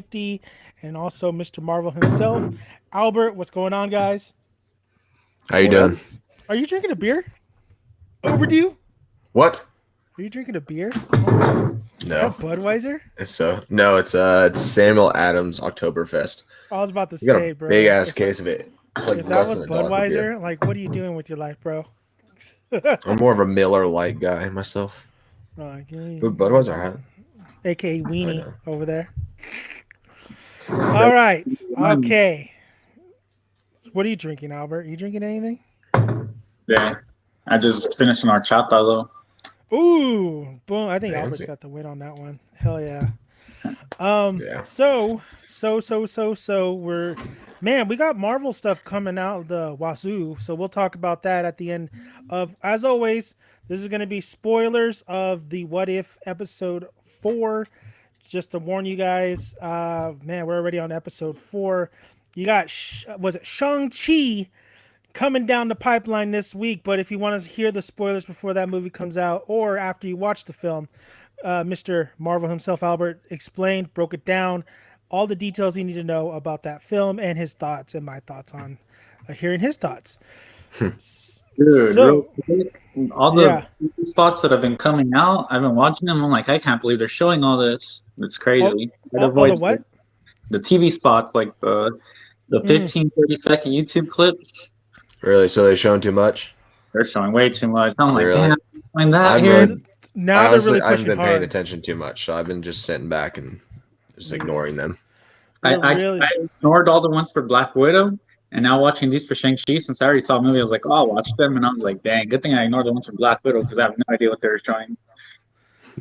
50, and also Mr. Marvel himself. Albert, what's going on, guys? How you doing? Are you drinking a beer? Overdue? What? Are you drinking a beer? Oh my. Is No. that Budweiser? It's Samuel Adams Oktoberfest. I was about to We got a say, big bro. ass case of it. It's like If that less was than $1 per beer. Budweiser, like, what are you doing with your life, bro? I'm more of a Miller Lite guy myself. But Budweiser had. AKA I Weenie know. over there. All But right. mine, Okay. What are you drinking, Albert? Are you drinking anything? yeah, I just finished an horchata though. Ooh, boom. I think Albert's Fancy. got the win on that one. Hell yeah. Um, Yeah. so we're man, we got Marvel stuff coming out the wazoo. So we'll talk about that at the end of as always, this is gonna be spoilers of the What If episode 4. Just to warn you guys, man, we're already on episode 4. You got was it Shang-Chi coming down the pipeline this week, but if you want to hear the spoilers before that movie comes out or after you watch the film, Mr. Marvel himself, Albert, explained, broke it down, all the details you need to know about that film and his thoughts and my thoughts on hearing his thoughts. Dude, real So, quick, all the yeah. spots that have been coming out, I've been watching them. I'm like, I can't believe they're showing all this. It's All, crazy. It all the avoids what? the TV spots, like the Mm. 15, 30-second YouTube clips. Really? So they're showing too much? They're showing way too much. I'm like, Really? damn, find that I'm here. really. I Now they're honestly really I haven't pushing been paying hard. attention too much, so I've been just sitting back and just ignoring them. I, They're I I really. ignored all the ones for Black Widow, and now watching these for Shang-Chi, since I already saw the movie, I was like, oh, I'll watch them, and I was like, dang, good thing I ignored the ones for Black Widow because I have no idea what they were showing.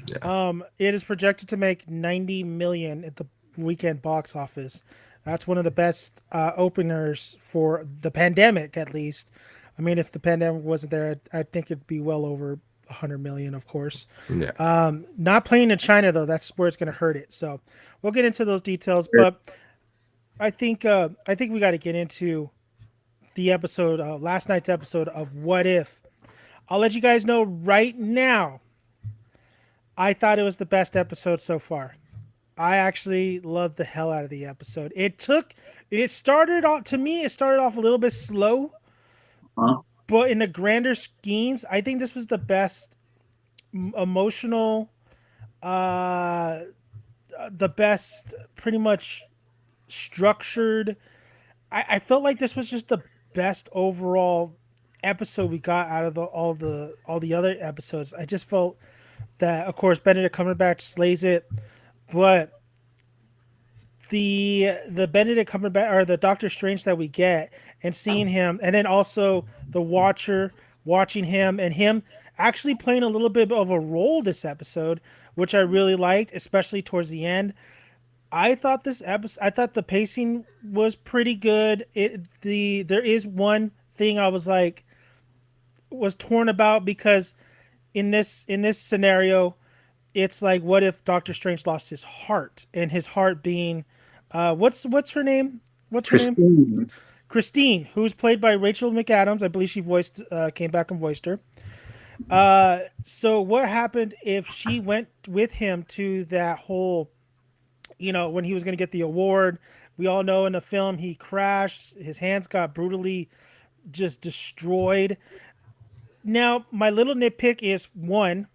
Yeah. It is projected to make 90 million at the weekend box office. That's one of the best openers for the pandemic, at least. I mean, if the pandemic wasn't there, I think it'd be well over 100 million, of course. Yeah. Not playing in China though, that's where it's going to hurt it. So we'll get into those details, but I think we got to get into the episode, last night's episode of What If. I'll let you guys know right now. I thought it was the best episode so far. I actually loved the hell out of the episode. It started off, to me, it started off a little bit slow, Huh? but in the grander schemes, I think this was the best emotional, uh, the best pretty much structured. I felt like this was just the best overall episode we got out of all the other episodes. I just felt that, of course, Benedict Cumberbatch slays it, but the Benedict Cumberbatch or the Doctor Strange that we get and seeing him, and then also the Watcher watching him and him actually playing a little bit of a role this episode, which I really liked, especially towards the end. I thought the pacing was pretty good. There is one thing I was torn about because in this scenario, it's like what if Doctor Strange lost his heart and his heart being what's her name? What's her name? Christine. Christine, who's played by Rachel McAdams. I believe she voiced came back and voiced her. So what happened if she went with him to that whole, when he was going to get the award? We all know in the film he crashed, his hands got brutally just destroyed. Now, my little nitpick is one,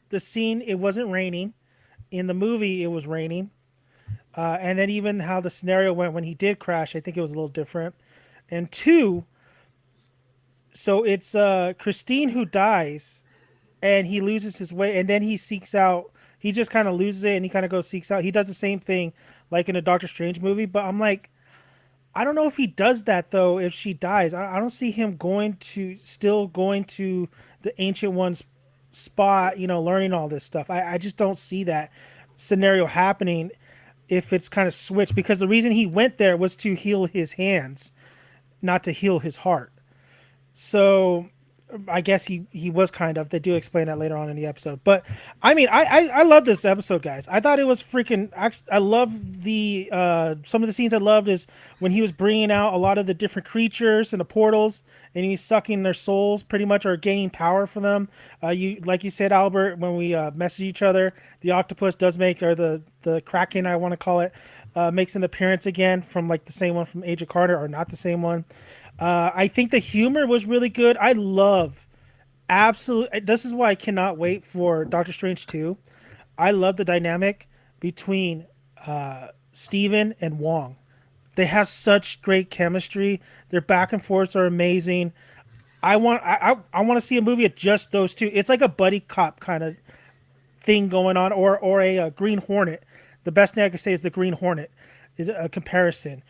the scene, it wasn't raining. In the movie, it was raining. And then even how the scenario went when he did crash, I think it was a little different. And two, so it's Christine who dies and he loses his way and then he seeks out, he just kind of loses it and he kind of goes seeks out. He does the same thing like in a Doctor Strange movie, but I'm like, I don't know if he does that though. If she dies, I don't see him still going to the Ancient One's spot, learning all this stuff. I just don't see that scenario happening if it's kind of switched, because the reason he went there was to heal his hands, not to heal his heart. So I guess he was kind of. They do explain that later on in the episode. But I mean, I love this episode, guys. I thought it was freaking. I love the some of the scenes I loved is when he was bringing out a lot of the different creatures and the portals, and he's sucking their souls, pretty much, or gaining power from them. You like you said, Albert, when we message each other, the octopus does make, or the the Kraken, I want to call it, makes an appearance again from like the same one from Age of Carter, or not the same one. I think the humor was really good. I love absolutely. This is why I cannot wait for Doctor Strange 2. I love the dynamic between Steven and Wong. They have such great chemistry. Their back and forths are amazing. I want to see a movie of just those two. It's like a buddy cop kind of thing going on, or a Green Hornet. The best thing I could say is the Green Hornet is a comparison.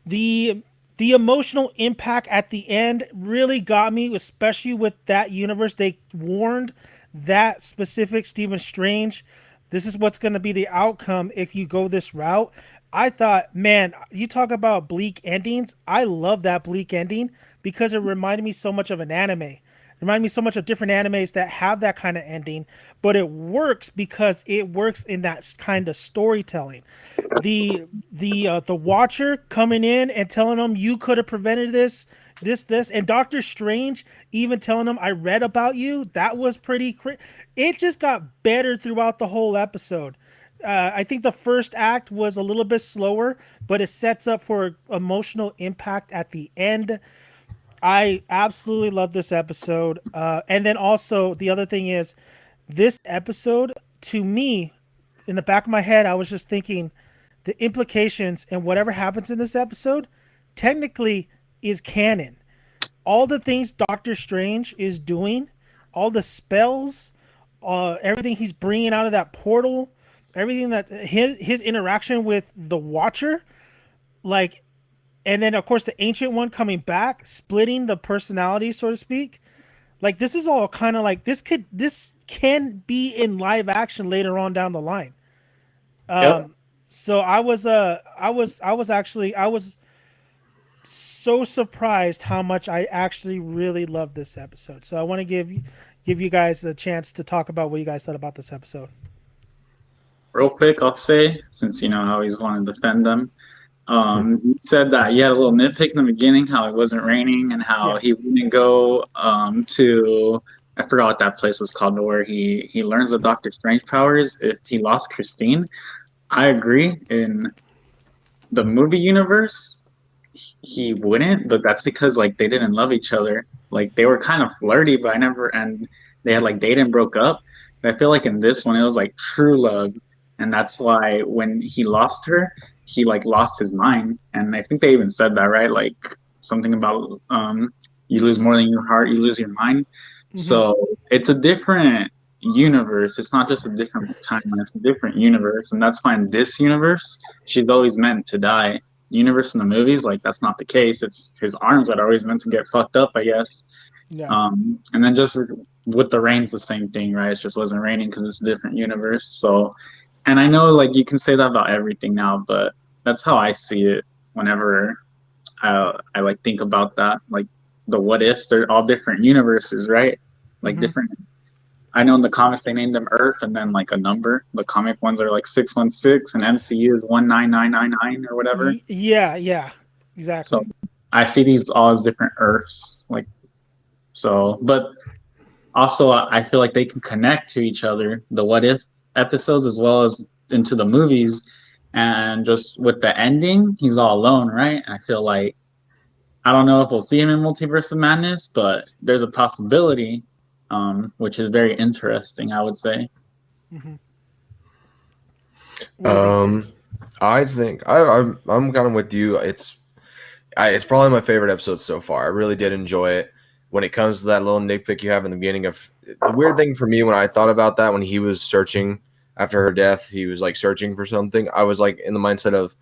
The the emotional impact at the end really got me, especially with that universe. They warned that specific Stephen Strange, this is what's going to be the outcome if you go this route. I thought, man, you talk about bleak endings. I love that bleak ending because it reminded me so much of an anime. It reminded me so much of different animes that have that kind of ending, but it works because it works in that kind of storytelling. The Watcher coming in and telling them you could have prevented this, and Doctor Strange even telling them I read about you. That was pretty. It just got better throughout the whole episode. I think the first act was a little bit slower, but it sets up for emotional impact at the end. I absolutely love this episode. And then also the other thing is, this episode, to me, in the back of my head, I was just thinking the implications and whatever happens in this episode technically is canon. All the things Doctor Strange is doing, all the spells, everything he's bringing out of that portal, everything that his interaction with the Watcher, like, and then of course the Ancient One coming back, splitting the personality, so to speak. Like, this is all kind of like this can be in live action later on down the line. Yep. So I was so surprised how much I actually really loved this episode. So I want to give you guys a chance to talk about what you guys thought about this episode. Real quick, I'll say, since you know I always want to defend them. You said that you had a little nitpick in the beginning, how it wasn't raining and how he wouldn't go to, I forgot what that place was called, where he learns the Doctor Strange powers if he lost Christine. I agree. In the movie universe, he wouldn't, but that's because like they didn't love each other. Like they were kind of flirty, but and they had like dated and broke up. But I feel like in this one it was like true love, and that's why when he lost her, he like lost his mind. And I think they even said that, right? Like something about you lose more than your heart, you lose your mind. Mm-hmm. So it's a different universe. It's not just a different timeline, it's a different universe. And that's why in this universe, she's always meant to die. Universe in the movies, like that's not the case. It's his arms that are always meant to get fucked up, I guess. Yeah. And then just with the rain's the same thing, right? It just wasn't raining because it's a different universe. So, and I know like you can say that about everything now, but that's how I see it whenever I like think about that. Like the what ifs, they're all different universes, right? Like different. I know in the comics they named them Earth and then like a number. The comic ones are like 616 and MCU is 19999 or whatever. Yeah, exactly. So I see these all as different Earths, like so. But also I feel like they can connect to each other, the what if episodes as well as into the movies. And just with the ending, he's all alone, right? And I feel like I don't know if we'll see him in Multiverse of Madness, but there's a possibility. Which is very interesting, I would say. Mm-hmm. I think I'm kind of with you. It's probably my favorite episode so far. I really did enjoy it. When it comes to that little nitpick you have in the beginning of the weird thing for me when I thought about that, when he was searching after her death, he was like searching for something. I was like in the mindset of,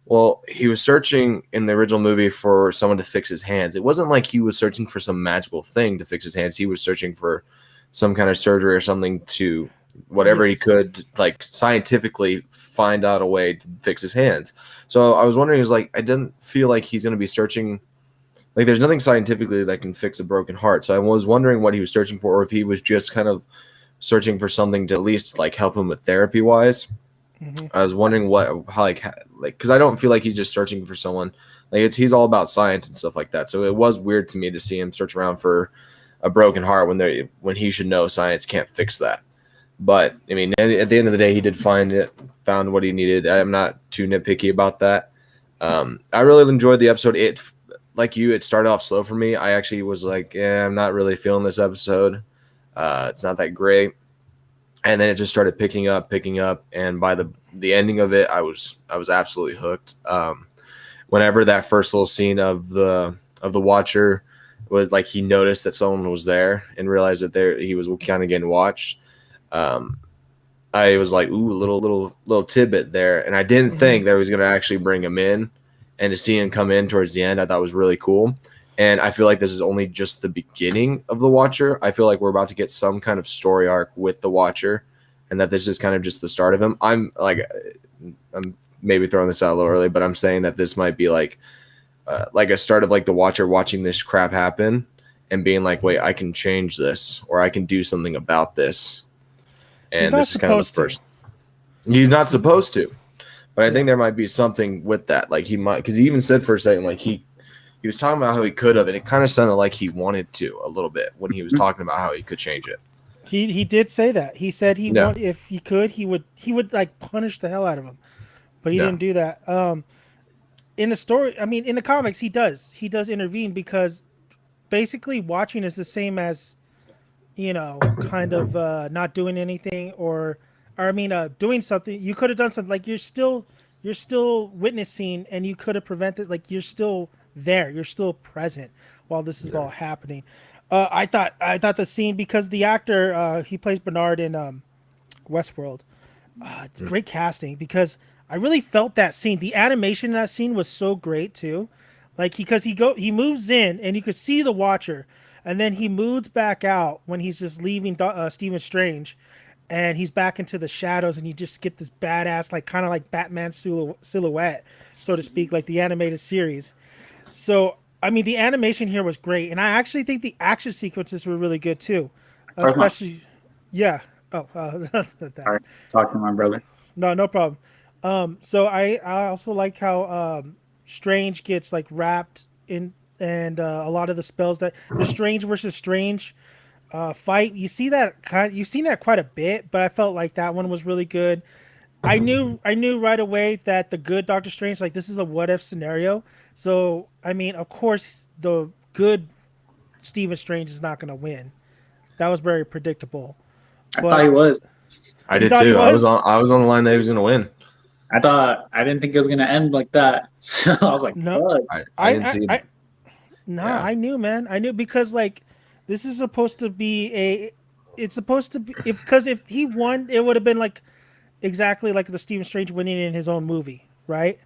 well, he was searching in the original movie for someone to fix his hands. It wasn't like he was searching for some magical thing to fix his hands. He was searching for some kind of surgery or something to whatever he could, like scientifically find out a way to fix his hands. So I was wondering, is like, I didn't feel like he's going to be searching. Like there's nothing scientifically that can fix a broken heart. So I was wondering what he was searching for, or if he was just kind of searching for something to at least like help him with therapy wise. Mm-hmm. I was wondering how because I don't feel like he's just searching for someone. Like he's all about science and stuff like that. So it was weird to me to see him search around for a broken heart when he should know science can't fix that. But I mean, at the end of the day, he did found what he needed. I'm not too nitpicky about that. I really enjoyed the episode. It, like you, it started off slow for me. I actually was like, yeah, I'm not really feeling this episode. It's not that great. And then it just started picking up, and by the ending of it, I was absolutely hooked. Whenever that first little scene of the Watcher was like, he noticed that someone was there and realized that he was kind of getting watched. Um, I was like, ooh, little tidbit there, and I didn't think that he was going to actually bring him in, and to see him come in towards the end, I thought was really cool. And I feel like this is only just the beginning of the Watcher. I feel like we're about to get some kind of story arc with the Watcher, and that this is kind of just the start of him. I'm maybe throwing this out a little early, but I'm saying that this might be like a start of like the Watcher watching this crap happen and being like, wait, I can change this, or I can do something about this. He's And not this is kind of the supposed to. first. He's not supposed to, but I think there might be something with that. Like he might, because he even said for a second, like he was talking about how he could have, and it kind of sounded like he wanted to a little bit when he was talking about how he could change it. He did say that. He said if he could, he would like punish the hell out of him, but he didn't do that. In the story, I mean, in the comics, he does intervene because basically watching is the same as, kind of not doing anything or I mean, doing something. You could have done something. Like you're still witnessing, and you could have prevented. Like you're still there. You're still present while this is all happening. I thought the scene, because the actor he plays Bernard in Westworld. Great casting, because I really felt that scene. The animation in that scene was so great too. Like he moves in and you could see the Watcher, and then he moves back out when he's just leaving Stephen Strange, and he's back into the shadows, and you just get this badass, like kind of like Batman silhouette, so to speak, like the animated series. So I mean, the animation here was great, and I actually think the action sequences were really good too, especially, yeah. Oh, Sorry, talking to my brother. no problem. So I also like how Strange gets like wrapped in, and a lot of the spells that the Strange versus Strange fight. You've seen that quite a bit, but I felt like that one was really good. I knew right away that the good Doctor Strange, like this is a what if scenario. So I mean, of course, the good Stephen Strange is not going to win. That was very predictable. I thought he was. I did too. I was on the line that he was going to win. I didn't think it was gonna end like that. So I was like, no, I didn't see it. I knew, man. I knew, because like this is supposed to be it's supposed to be, if he won, it would have been like exactly like the Stephen Strange winning in his own movie, right?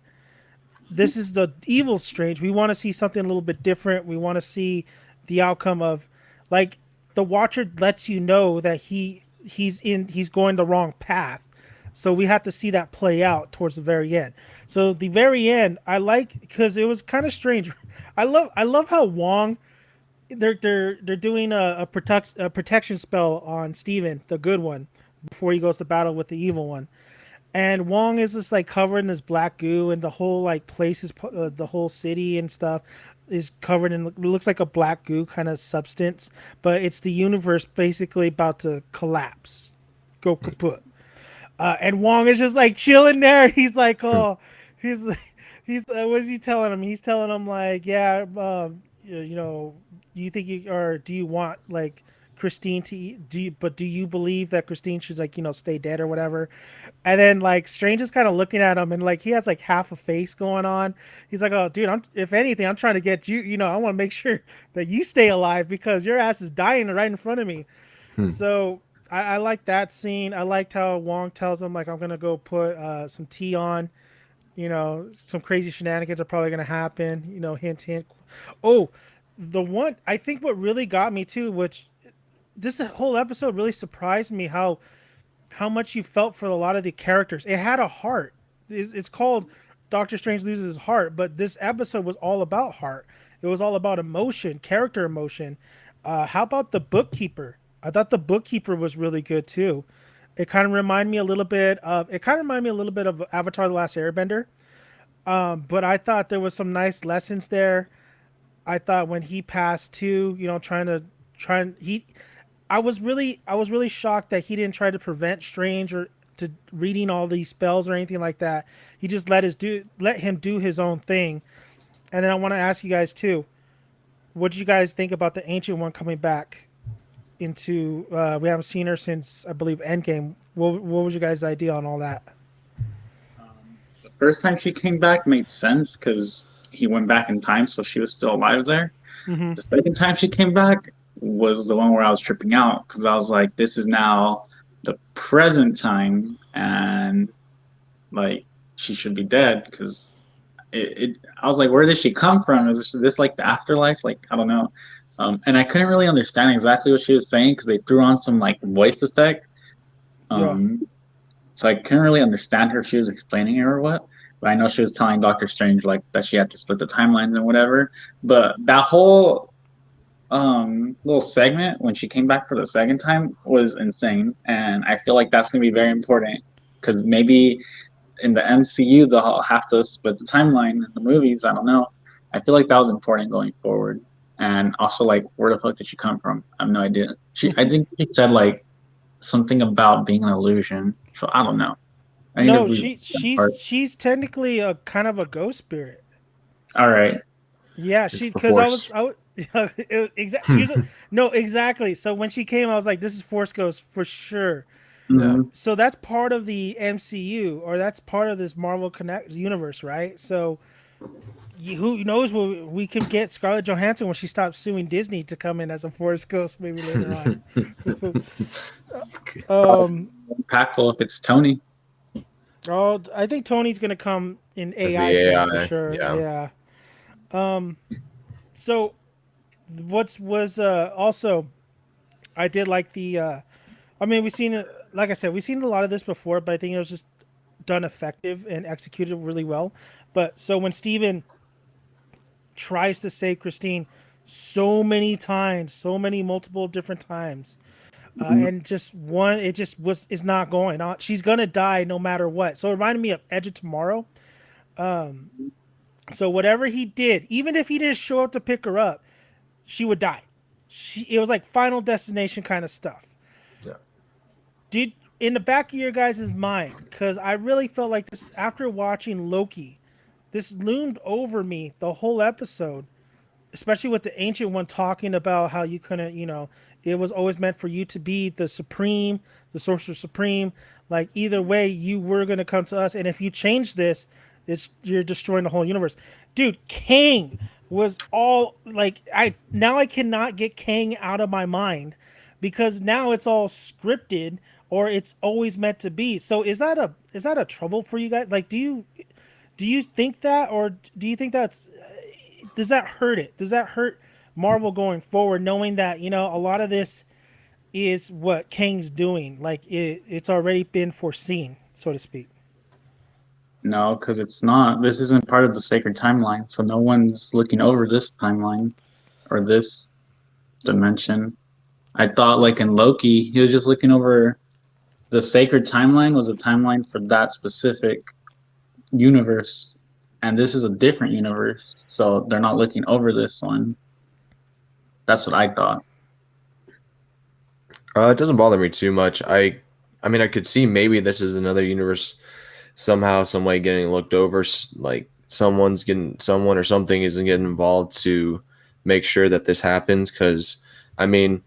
This is the evil Strange. We want to see something a little bit different. We want to see the outcome of, like, the Watcher lets you know that he's going the wrong path. So we have to see that play out towards the very end. So the very end, I like, because it was kind of strange. I love how Wong, they're doing a protection spell on Steven, the good one, before he goes to battle with the evil one. And Wong is just like covered in this black goo, and the whole like place is the whole city and stuff is covered in, it looks like a black goo kind of substance, but it's the universe basically about to collapse, go kaput. And Wong is just like chilling there. He's like, oh, he's what is he telling him? He's telling him like, yeah, you think or do you want like Christine to do you believe that Christine should, like, stay dead or whatever? And then like Strange is kind of looking at him, and like he has like half a face going on. He's like, oh dude, if anything, I'm trying to get you, I want to make sure that you stay alive because your ass is dying right in front of me. So I like that scene. I liked how Wong tells him, like, I'm gonna go put some tea on. Some crazy shenanigans are probably gonna happen. Hint, hint. Oh, the one I think what really got me too, which this whole episode really surprised me, how much you felt for a lot of the characters. It had a heart. It's called Doctor Strange Loses His Heart, but this episode was all about heart. It was all about emotion, character emotion. How about the bookkeeper? I thought the bookkeeper was really good too. It kind of reminded me a little bit of Avatar: The Last Airbender. But I thought there was some nice lessons there. I thought when he passed too, I was really shocked that he didn't try to prevent Strange or to reading all these spells or anything like that. He just let him do his own thing. And then I want to ask you guys too, what did you guys think about the Ancient One coming back into? We haven't seen her since I believe Endgame. What was your guys' idea on all that? The first time she came back made sense because he went back in time, so she was still alive there. Mm-hmm. The second time she came back was the one where I was tripping out because I was like, this is now the present time, and like she should be dead because I was like, where did she come from? Is this like the afterlife? Like, I don't know. And I couldn't really understand exactly what she was saying because they threw on some like voice effect. Yeah. Um, so I couldn't really understand her if she was explaining it or what. But I know she was telling Doctor Strange like that she had to split the timelines and whatever. But that whole little segment when she came back for the second time was insane, and I feel like that's gonna be very important because maybe in the MCU they'll have to split the timeline in the movies. I don't know. I feel like that was important going forward, and also like where the fuck did she come from? I have no idea. I think she said like something about being an illusion. So I don't know. I need to No, read she that she's part. she's technically a kind of a ghost spirit. All right. Yeah, It's the because Force. exactly. She was no, exactly. So when she came, I was like, this is Force Ghost for sure. Yeah. Mm-hmm. So that's part of the MCU, or that's part of this Marvel Connect universe, right? So who knows? We can get Scarlett Johansson when she stops suing Disney to come in as a Force Ghost maybe later on. um, Impactful if it's Tony. oh, I think Tony's gonna come in As the AI form for AI. sure. Yeah. Yeah. Um, so what's was also I did like the. I mean, we've seen it. Like I said, we've seen a lot of this before, but I think it was just done effective and executed really well. But so when Steven tries to save Christine so many times, so many multiple different times, Mm-hmm. and just one, it just was is not going on. She's gonna die no matter what. So it reminded me of Edge of Tomorrow. Um, so whatever he did, even if he didn't show up to pick her up, she would die. It was like Final Destination kind of stuff. Yeah. Did in the back of your guys' mind, because I really felt like this after watching Loki, this loomed over me the whole episode, especially with the Ancient One talking about how you couldn't, it was always meant for you to be the supreme, the sorcerer supreme. Like either way, you were gonna come to us, and if you change this, you're destroying the whole universe. Dude, Kang was all like I cannot get Kang out of my mind because now it's all scripted or it's always meant to be. So is that a trouble for you guys? Like, do you think that, or do you think does that hurt it? Does that hurt Marvel going forward, knowing that a lot of this is what Kang's doing? Like it's already been foreseen, so to speak. No, because it's not. This isn't part of the sacred timeline, so no one's looking over this timeline or this dimension. I thought, like in Loki, he was just looking over the sacred timeline was a timeline for that specific universe, and this is a different universe, so they're not looking over this one. That's what I thought. It doesn't bother me too much. I mean, I could see maybe this is another universe somehow, some way getting looked over. Like someone or something isn't getting involved to make sure that this happens. Because, I mean,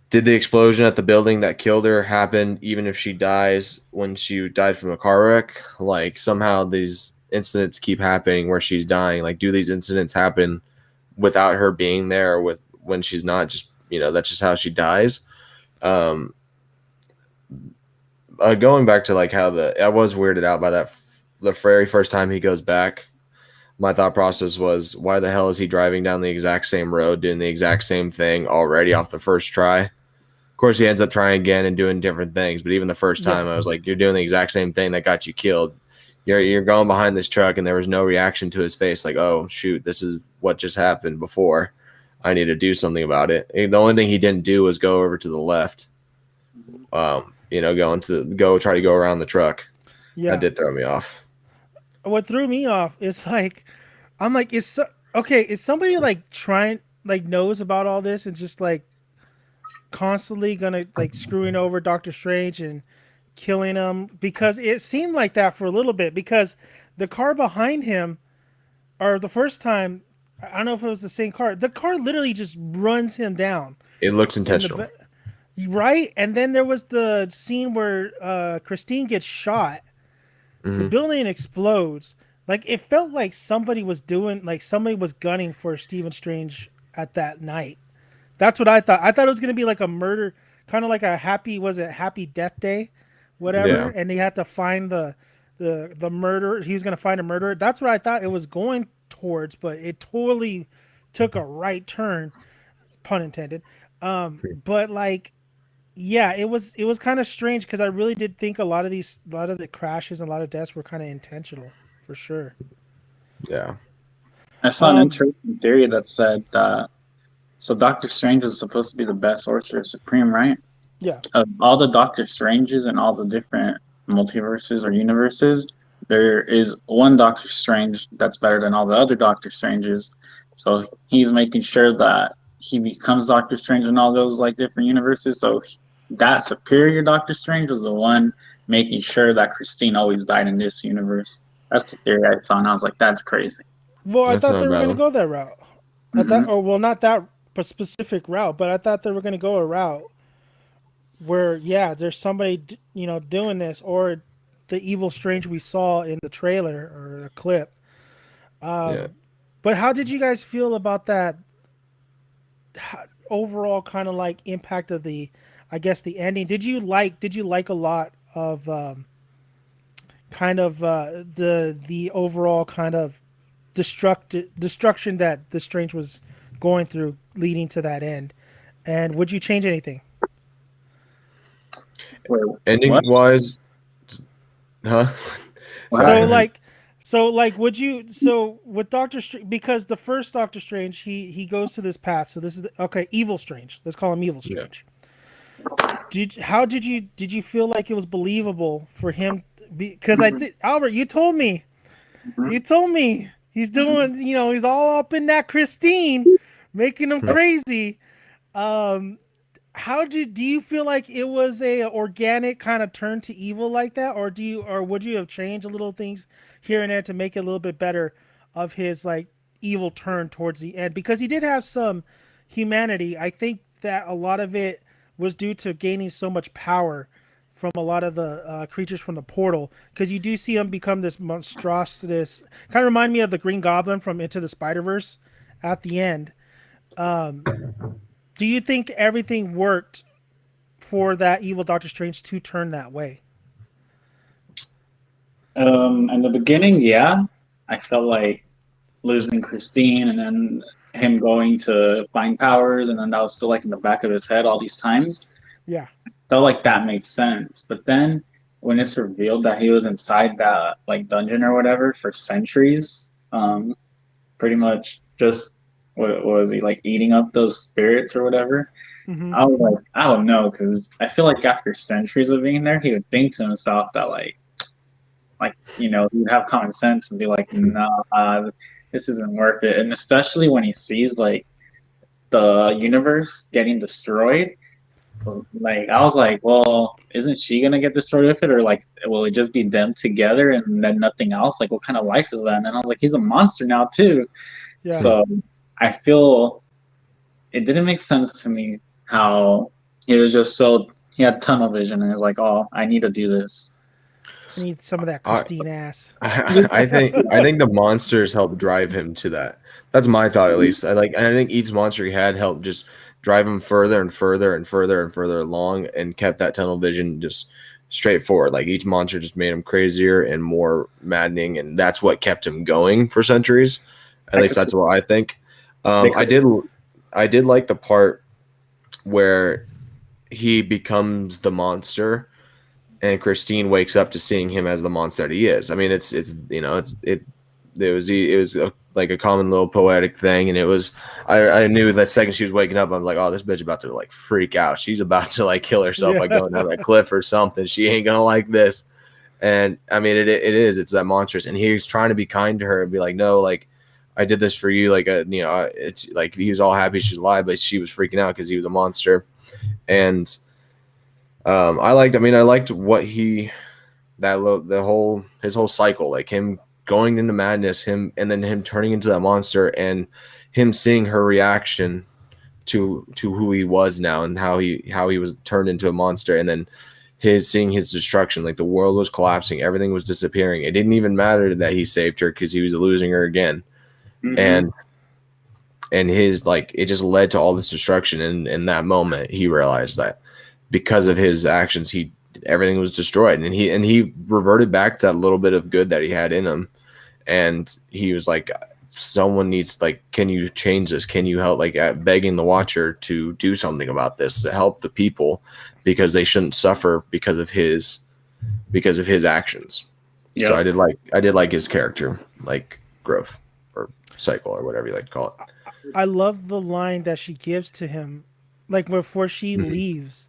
did the explosion at the building that killed her happen even if she dies when she died from a car wreck? Like somehow these incidents keep happening where she's dying. Like, do these incidents happen without her being there, or with when she's not? Just that's just how she dies. Um, Going back to like how I was weirded out by that the very first time he goes back. My thought process was, why the hell is he driving down the exact same road, doing the exact same thing already off the first try? Of course, he ends up trying again and doing different things. But even the first Yeah. time, I was like, you're doing the exact same thing that got you killed. You're going behind this truck, and there was no reaction to his face. Like, oh shoot, this is what just happened before. I need to do something about it. The only thing he didn't do was go over to the left. Go try to go around the truck. That Yeah. did throw me off. What threw me off is like, I'm like, okay? Is somebody like trying, like knows about all this and just like constantly gonna like screwing over Doctor Strange and killing him? Because it seemed like that for a little bit. Because the car behind him, or the first time, I don't know if it was the same car. The car literally just runs him down It looks in intentional. right. And then there was the scene where Christine gets shot. The Hmm. building explodes. Like it felt like somebody was gunning for Stephen Strange at that night. That's what I thought. I thought it was gonna be like a murder, kind of like a Happy Death Day, whatever. Yeah. And he had to find the murderer. He was gonna find a murderer. That's what I thought it was going towards, but it totally took a right turn, pun intended. But like, yeah, it was kind of strange because I really did think a lot of the crashes and a lot of deaths were kind of intentional, for sure. Yeah. I saw an Um, interesting theory that said that so Doctor Strange is supposed to be the best Sorcerer Supreme, right? yeah, Of all the Doctor Stranges and all the different multiverses or universes, there is one Doctor Strange that's better than all the other Doctor Stranges. So he's making sure that he becomes Doctor Strange in all those like different universes. So that superior Doctor Strange was the one making sure that Christine always died in this universe. That's the theory I saw, and I was like, that's crazy. well, I That's thought not a they were bad gonna one. go that route. I thought, Mm-mm. or well, not that specific route, but I thought they were gonna go a route where, yeah, there's somebody doing this, or the evil Strange we saw in the trailer or the clip. Yeah. But how did you guys feel about that overall kind of like impact of the, I guess, the ending? Did you like a lot of kind of the overall kind of destruction that the Strange was going through, leading to that end? And would you change anything? Wait, what? Ending wise, huh? What So Sorry. happened? like, would you, so with Doctor Strange, because the first Doctor Strange, he goes to this path. So this is okay, Evil Strange. Let's call him Evil Yeah. Strange. Did you feel like it was believable for him? Because I did, Albert. You told me he's doing. He's all up in that Christine, making him crazy. Um, how do you feel like it was a organic kind of turn to evil like that, or would you have changed a little things here and there to make it a little bit better of his like evil turn towards the end? Because he did have some humanity. I think that a lot of it was due to gaining so much power from a lot of the creatures from the portal, because you do see him become this monstrous, kind of remind me of the Green Goblin from Into the Spider-Verse at the end. um do you think everything worked for that evil Doctor Strange to turn that way? In the beginning, yeah, I felt like losing Christine and then him going to find powers, and then that was still like in the back of his head all these times. Yeah. Felt like that made sense. But then when it's revealed that he was inside that like dungeon or whatever for centuries, pretty much just what was he like eating up those spirits or whatever? Hmm. I was like, I don't know, because I feel like after centuries of being there, he would think to himself that he would have common sense and be like, nah, this isn't worth it. And especially when he sees like the universe getting destroyed, like I was like, well, isn't she gonna get destroyed with it, or like will it just be them together and then nothing else? Like, what kind of life is that? And I was like, he's a monster now too. Yeah. So I feel it didn't make sense to me how he had tunnel vision and he was like, oh, I need to do this. I need some of that I, Christine ass. I think the monsters helped drive him to that. That's my thought, at least. I think each monster he had helped just drive him further and further and further and further along, and kept that tunnel vision just straightforward. Like each monster just made him crazier and more maddening, and that's what kept him going for centuries. At I least could see that's what I think. they I could. did like the part where he becomes the monster and Christine wakes up to seeing him as the monster that he is. I mean, it was like a common little poetic thing, and it was I knew that second she was waking up, I'm like, oh, this bitch about to like freak out. She's about to like kill herself by Yeah. going down that cliff or something. She ain't gonna like this. And I mean, it's that monstrous, and he's trying to be kind to her and be like, no, like I did this for you, like it's like he was all happy she's alive, but she was freaking out because he was a monster. And I liked what his whole cycle, like him going into madness, him turning into that monster, and him seeing her reaction to who he was now, and how he was turned into a monster, and then seeing his destruction. Like the world was collapsing, everything was disappearing. It didn't even matter that he saved her, because he was losing her again. Mm-hmm. And his, like, it just led to all this destruction. And in that moment, he realized that because of his actions, everything was destroyed, and he reverted back to that little bit of good that he had in him. And he was like, someone needs, like, can you change this? Can you help? Like, begging the Watcher to do something about this, to help the people, because they shouldn't suffer because of his actions. Yep. So I did like his character, like, growth or cycle or whatever you like to call it. I love the line that she gives to him, like before she leaves.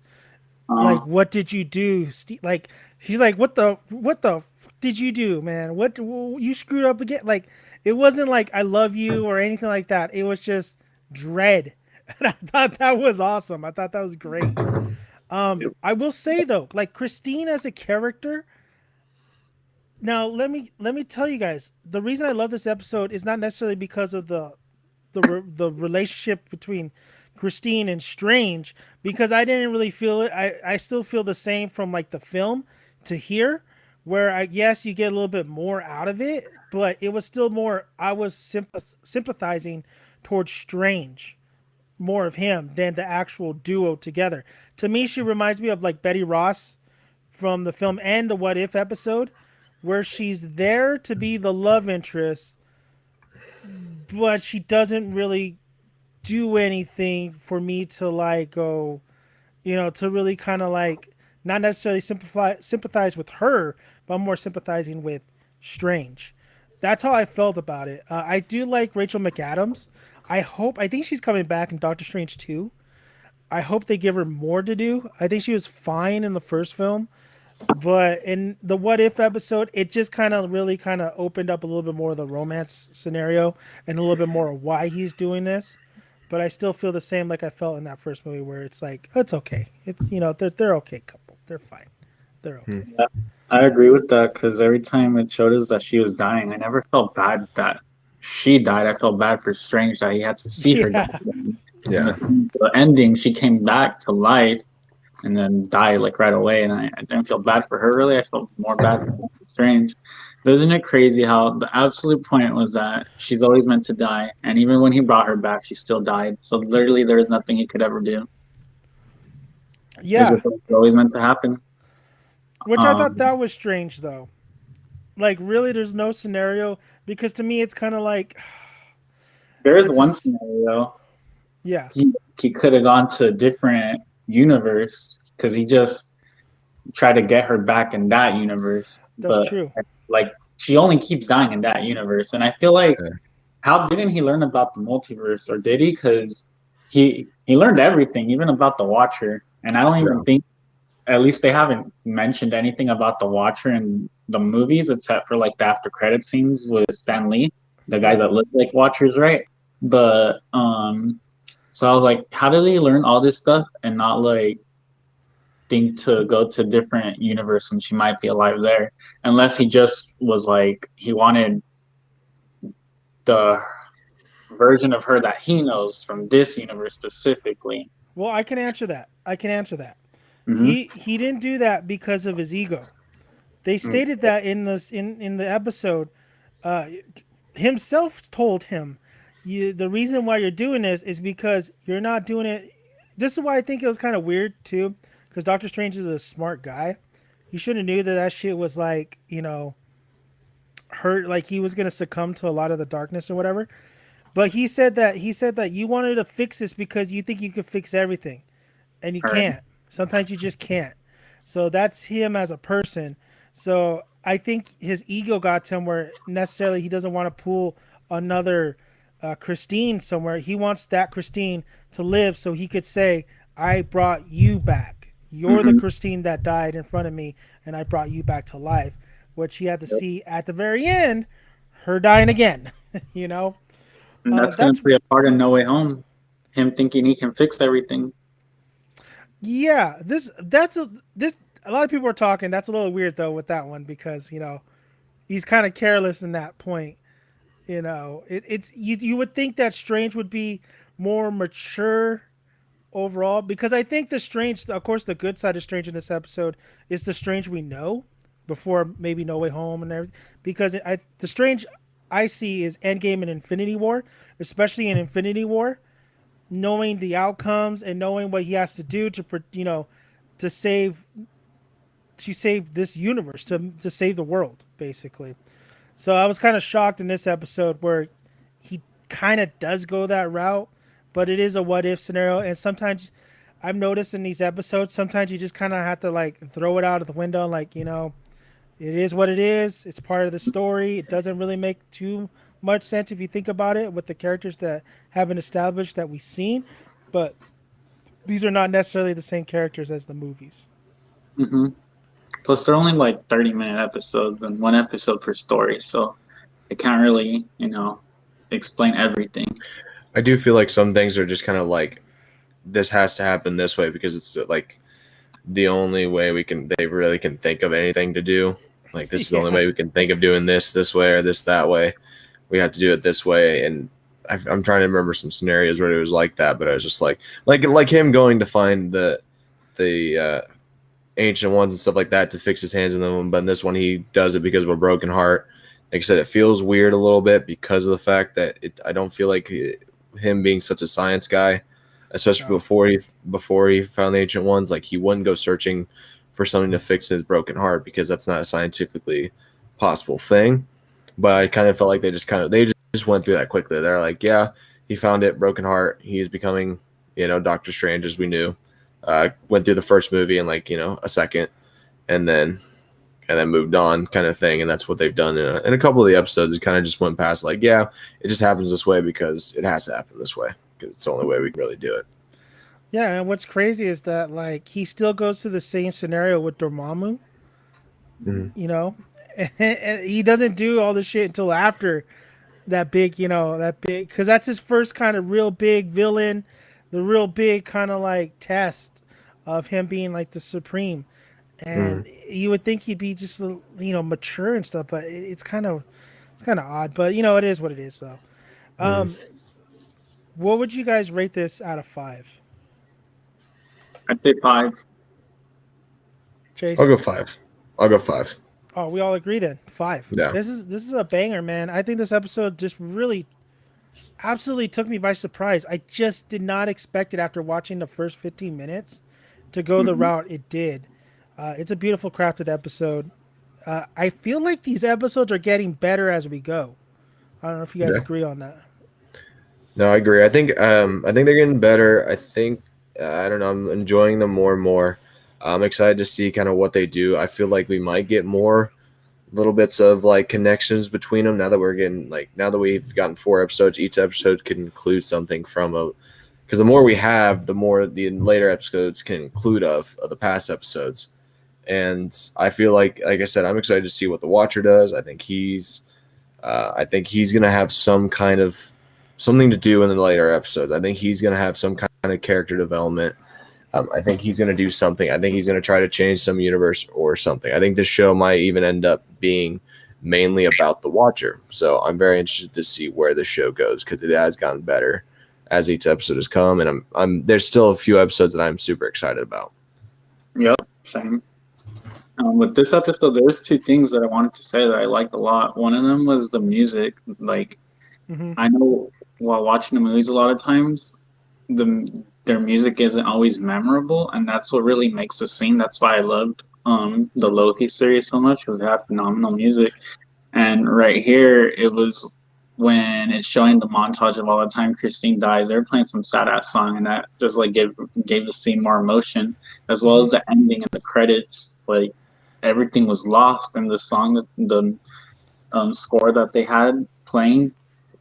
Like, what did you do? Like, she's like, what the did you do, man? What, you screwed up again? Like, it wasn't like I love you or anything like that. It was just dread. And I thought that was awesome. I thought that was great. I will say though, like Christine as a character. Now let me tell you guys, the reason I love this episode is not necessarily because of the relationship between Christine and Strange, because I didn't really feel it. I still feel the same from like the film to here, where I guess you get a little bit more out of it, but it was still more. I was sympathizing towards Strange, more of him than the actual duo together. To me, she reminds me of like Betty Ross from the film and the What If episode, where she's there to be the love interest, but she doesn't really do anything for me to like go, to really kind of like not necessarily sympathize with her, but I'm more sympathizing with Strange. That's how I felt about it. I do like Rachel McAdams. I think she's coming back in Doctor Strange 2. I hope they give her more to do. I think she was fine in the first film, but in the What If episode, it just kind of really kind of opened up a little bit more of the romance scenario and a little bit more of why he's doing this. But I still feel the same like I felt in that first movie, where it's like, it's okay. It's, they're okay couple. They're fine. They're okay. Yeah, I agree with that, because every time it showed us that she was dying, I never felt bad that she died. I felt bad for Strange that he had to see her die. Yeah. The ending, she came back to life and then died like right away, and I didn't feel bad for her really. I felt more bad for Strange. But isn't it crazy how the absolute point was that she's always meant to die, and even when he brought her back, she still died. So literally, there was nothing he could ever do. Yeah. It was always meant to happen. Which I thought that was strange, though. Like, really, there's no scenario, because to me, it's kind of like there is one scenario. Yeah, he could have gone to a different universe, because he just tried to get her back in that universe. That's true. Like, she only keeps dying in that universe, and I feel like, how didn't he learn about the multiverse, or did he? Because he learned everything, even about the Watcher, and I don't even think, at least they haven't mentioned anything about the Watcher in the movies, except for like the after credit scenes with Stan Lee, the guy that looked like Watchers, right? But so I was like, how did he learn all this stuff and not like think to go to a different universe and she might be alive there? Unless he just was like, he wanted the version of her that he knows from this universe specifically. Well, I can answer that. Mm-hmm. He didn't do that because of his ego. They stated that in the episode. Himself told him, the reason why you're doing this is because you're not doing it. This is why I think it was kind of weird too, because Doctor Strange is a smart guy. He should have knew that shit was like, hurt, like he was gonna succumb to a lot of the darkness or whatever. But he said that you wanted to fix this because you think you can fix everything, and you can't. Sometimes you just can't. So that's him as a person. So I think his ego got to him, where necessarily he doesn't want to pull another Christine somewhere. He wants that Christine to live so he could say, I brought you back. You're the Christine that died in front of me, and I brought you back to life. Which he had to see at the very end, her dying again. And that's going to be a part of No Way Home. Him thinking he can fix everything. Yeah, this a lot of people are talking. That's a little weird though with that one because he's kind of careless in that point. It's you would think that Strange would be more mature overall because I think the Strange, of course, the good side of Strange in this episode is the Strange we know before maybe No Way Home and everything. Because the Strange I see is Endgame and Infinity War, especially in Infinity War, knowing the outcomes and knowing what he has to do to save this universe to save the world basically. So I was kind of shocked in this episode where he kind of does go that route, but it is a what if scenario. And sometimes I've noticed in these episodes, sometimes you just kind of have to like throw it out of the window, like it is what it is. It's part of the story. It doesn't really make too much sense if you think about it with the characters that have been established that we've seen, but these are not necessarily the same characters as the movies. Hmm. Plus, they're only like 30-minute episodes and one episode per story, so they can't really, explain everything. I do feel like some things are just kind of like this has to happen this way because it's like the only way they really can think of anything to do. Like this is the only way we can think of doing this way or this that way. We have to do it this way, and I'm trying to remember some scenarios where it was like that, but I was just like him going to find the ancient ones and stuff like that to fix his hands in them. But in this one, he does it because of a broken heart. Like I said, it feels weird a little bit because of the fact that I don't feel like him being such a science guy, especially before he found the ancient ones. Like he wouldn't go searching for something to fix his broken heart because that's not a scientifically possible thing. But I kind of felt like they just went through that quickly. They're like, yeah, he found it, broken heart. He's becoming, Doctor Strange as we knew. Went through the first movie in like, a second, and then moved on kind of thing. And that's what they've done in a couple of the episodes. It kind of just went past like, yeah, it just happens this way because it has to happen this way because it's the only way we can really do it. Yeah, and what's crazy is that like he still goes to the same scenario with Dormammu, Mm-hmm. and he doesn't do all this shit until after that big, because that's his first kind of real big villain, the real big kind of like test of him being like the supreme. And you would think he'd be just mature and stuff, but it's kind of odd. But it is what it is, though. Mm-hmm. What would you guys rate this out of 5? I'd say 5. Chase? I'll go 5. Oh, we all agree then. 5. Yeah. This is a banger, man. I think this episode just really absolutely took me by surprise. I just did not expect it after watching the first 15 minutes to go the route it did. It's a beautiful crafted episode. I feel like these episodes are getting better as we go. I don't know if you guys agree on that. No, I agree. I think they're getting better. I think I don't know. I'm enjoying them more and more. I'm excited to see kind of what they do. I feel like we might get more little bits of like connections between them now that we've gotten 4 episodes. Each episode can include something because the more we have, the more the later episodes can include of the past episodes. And I feel like I said, I'm excited to see what the Watcher does. I think he's gonna have some kind of something to do in the later episodes. I think he's gonna have some kind of character development. I think he's gonna do something. I think he's gonna try to change some universe or something. I think this show might even end up being mainly about the Watcher. So I'm very interested to see where the show goes because it has gotten better as each episode has come, and I'm there's still a few episodes that I'm super excited about. Yep, same. With this episode, there's 2 things that I wanted to say that I liked a lot. One of them was the music. Like, I know while watching the movies, a lot of times their music isn't always memorable, and that's what really makes the scene. That's why I loved the Loki series so much because they have phenomenal music. And right here, it was when it's showing the montage of all the time Christine dies. They're playing some sad ass song, and that just like gave the scene more emotion, as well as the ending and the credits. Like everything was lost, and the song, the score that they had playing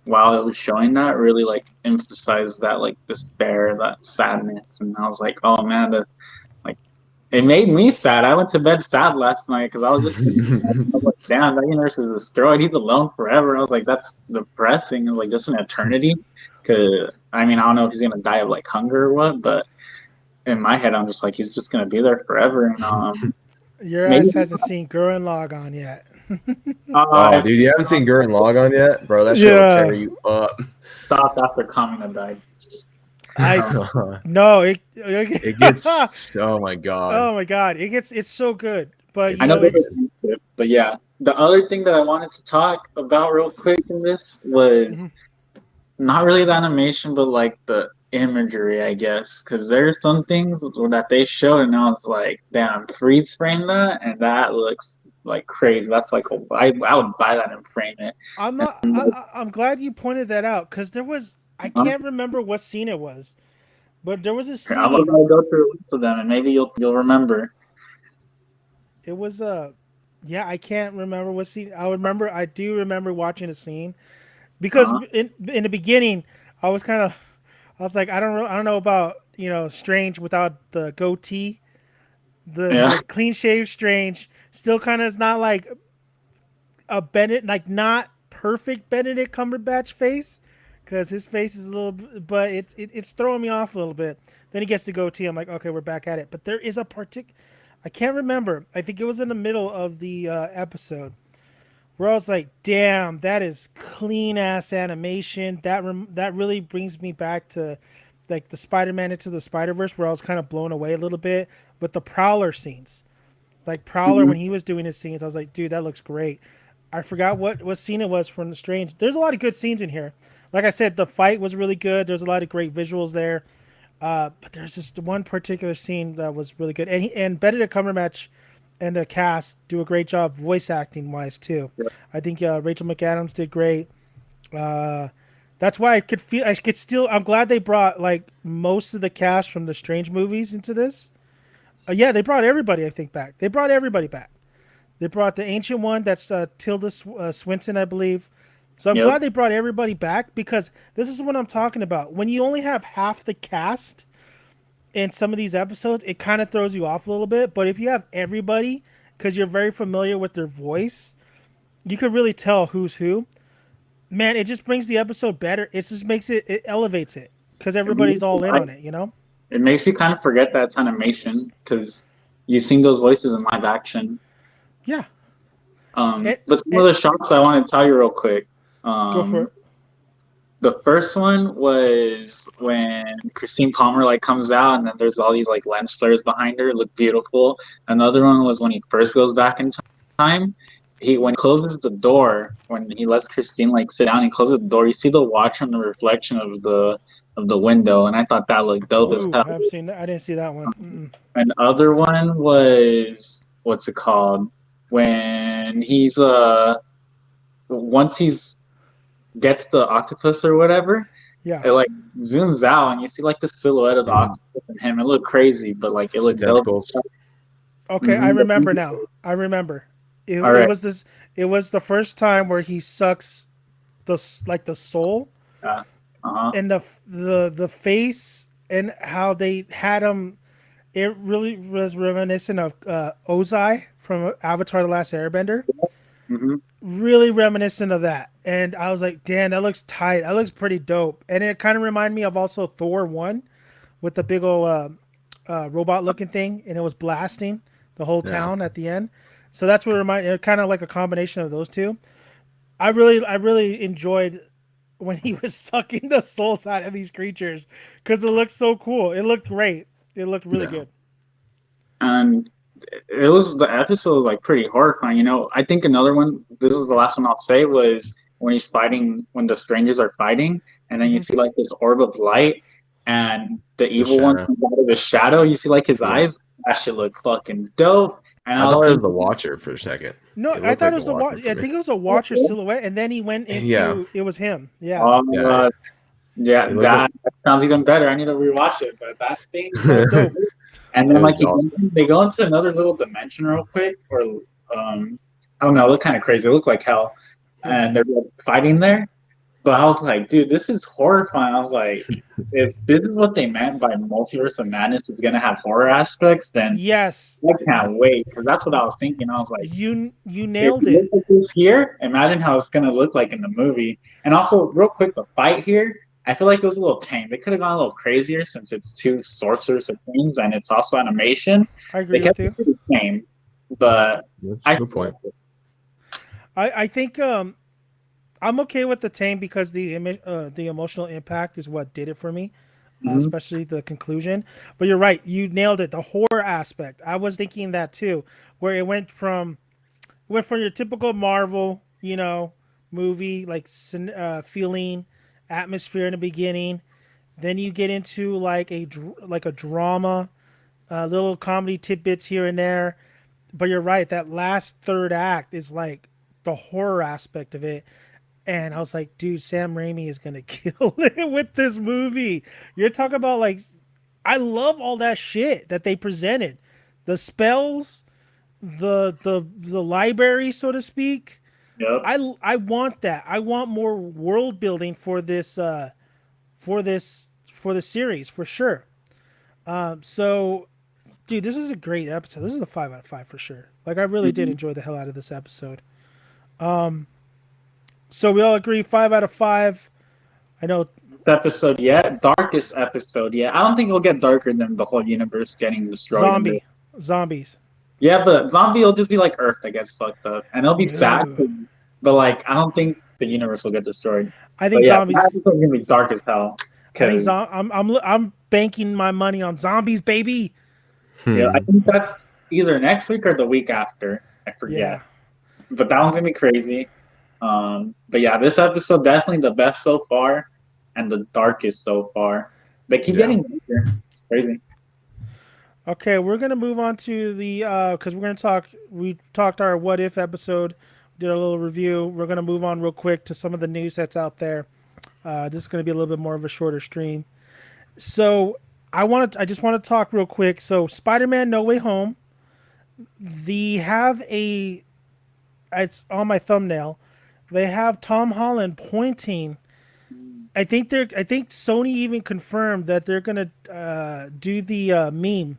while it was showing that really like emphasized that like despair, that sadness. And I was like, oh man, it made me sad. I went to bed sad last night because I was just like, damn, that universe is destroyed. He's alone forever. I was like, that's depressing. It was like just an eternity. Because I mean, I don't know if he's gonna die of like hunger or what, but in my head, I'm just like, he's just gonna be there forever. And Your maybe ass hasn't seen Gurren Lagann yet. Oh, I dude, you haven't seen Gurren Lagann yet, bro? That show will tear Yeah, you up. stopped after Kamina died. I Um, no It gets. Oh my god. oh my god, it's so good. But I It's know so there it's was one, but yeah. The other thing that I wanted to talk about real quick in this was mhm. not really the animation, but like the imagery, I guess, because there's some things that they showed, and I was like, damn, freeze frame that, and that looks like crazy. That's like I would buy that and frame it. I'm And not. I'm glad you pointed that out because there was. I I'm, can't remember what scene it was, but there was a I'm gonna scene. go through links of them, and maybe you'll remember. It was yeah, I can't remember what scene. I remember. I do remember watching a scene because Uh, in the beginning, I was kind of. I was like, I don't know about Strange without the goatee, yeah, the clean shave Strange. Still kind of is not like a Benedict, like not perfect Benedict Cumberbatch face, because his face is a little, but it's throwing me off a little bit. Then he gets to goatee. I'm like, okay, we're back at it. But there is a I can't remember. I think it was in the middle of the episode where I was like, damn, that is clean ass animation. That really brings me back to like the Spider-Man into the Spider-Verse, where I was kind of blown away a little bit with the Prowler scenes. Like Prowler hmm when he was doing his scenes, I was like, dude, that looks great. I forgot what scene it was from The Strange. There's a lot of good scenes in here. Like I said, the fight was really good. There's a lot of great visuals there. But there's just one particular scene that was really good. And Benedict Cumberbatch and the cast do a great job voice acting wise too. I think Rachel McAdams did great. Uh, that's why I could still. I'm glad they brought like most of the cast from the Strange movies into this. Yeah, they brought everybody. I think back. They brought everybody back. They brought the ancient one. That's Tilda Swinton, I believe. So I'm yep. glad they brought everybody back because this is what I'm talking about. When you only have half the cast in some of these episodes, it kind of throws you off a little bit. But if you have everybody, because you're very familiar with their voice, you can really tell who's who. Man, it just brings the episode better. It just makes it elevates it because It makes everybody's all in on it. it makes you kind of forget that it's animation because you've seen those voices in live action. Yeah. And, But some of and the shots I want to tell you real quick. go for Um, it. the first one was when Christine Palmer like comes out, and then there's all these like lens flares behind her, look beautiful. Another one was when he first goes back in time. He when he closes the door, when he lets Christine like sit down, he closes the door. You see the watch on the reflection of the window, and I thought that looked dope as Ooh, hell. I've seen that. I didn't see that one. Mm-mm. Another one was what's it called? When he's once he's gets the octopus or whatever, Yeah. it like zooms out and you see like the silhouette of the Mhm. octopus and him. It looked crazy, but like it The looked dope. tentacles. Okay, I Mm-hmm. remember now. I remember. All It right. was this. It was the first time where he sucks like the soul Uh huh. and the face and how they had him. It really was reminiscent of Ozai from Avatar: The Last Airbender. Mm-hmm. Really reminiscent of that, and I was like, "Damn, that looks tight. That looks pretty dope." And it kind of reminded me of also Thor 1 with the big old robot looking thing, and it was blasting the whole Yeah. town at the end. So that's what reminded. Kind of like a combination of those two. I really enjoyed when he was sucking the souls out of these creatures because it looked so cool. It looked great. It looked really Yeah. good. And it was the episode was like pretty horrifying. You know, I think another one. This is the last one I'll say was when he's fighting when the strangers are fighting, and then you Hmm. see like this orb of light, and the The evil one shadow. comes out of the shadow. You see like his Yeah. eyes. That shit looked fucking dope. And I I was thought it was the thinking, Watcher for a second. No, It I looked thought like it the was Watcher for I me. think it was a Watcher silhouette, and then he went Yeah. into it was him. Yeah, Yeah. uh, yeah, It looked like that sounds even better. I need to rewatch it, but that thing that was looked dope. good. And it then was like awesome. they go into another little dimension real quick, or I don't know, it looked kind of crazy. It looked like hell, Yeah. and they're like, fighting there. But I was like, dude, this is horrifying. I was like, if this is what they meant by multiverse of madness is gonna have horror aspects, then Yes, I can't wait because that's what I was thinking. I was like, you if nailed you look it. at this here, imagine how it's gonna look like in the movie. And also, real quick, the fight here. I feel like it was a little tame. They could have gone a little crazier since it's two Sorcerers Supremes and it's also animation. I They agree with kept you. it pretty tame, but That's a I good still point. like it. I think I'm okay with the tame because the emotional impact is what did it for me, Mhm. especially the conclusion. But you're right, you nailed it. The horror aspect. I was thinking that too, where it went from your typical Marvel, movie like feeling, atmosphere in the beginning. Then you get into like a drama, little comedy tidbits here and there. But you're right, that last third act is like the horror aspect of it. And I was like, dude, Sam Raimi is gonna kill it with this movie. You're talking about like, I love all that shit that they presented, the spells, the library, so to speak. Yep. I want that. I want more world building for this series for sure. So dude, this was a great episode. This is a 5 out of 5 for sure. Like I really did Mhm. enjoy the hell out of this episode. So we all agree 5 out of 5. I know This episode yet, darkest episode yet. I don't think it'll get darker than the whole universe getting destroyed in this. zombies. Yeah, but zombie will just be like Earth that gets fucked up, and it'll be sad. No, But like, I don't think the universe will get destroyed. I But think yeah, that zombies. episode's gonna be dark as hell. I think Cause I'm banking my money on zombies, baby. yeah, I Hmm. think that's either next week or the week after. I forget. Yeah. But that one's gonna be crazy. But yeah, this episode definitely the best so far, and the darkest so far. They keep Yeah. getting darker. It's crazy. Okay, we're gonna move on to the because we're gonna talk. We talked our what if episode, did a little review. We're gonna move on real quick to some of the news that's out there. This is gonna be a little bit more of a shorter stream. So I just want to talk real quick. So Spider-Man: No Way Home. They have a. It's on my thumbnail. They have Tom Holland pointing. I think Sony even confirmed that they're gonna do the meme,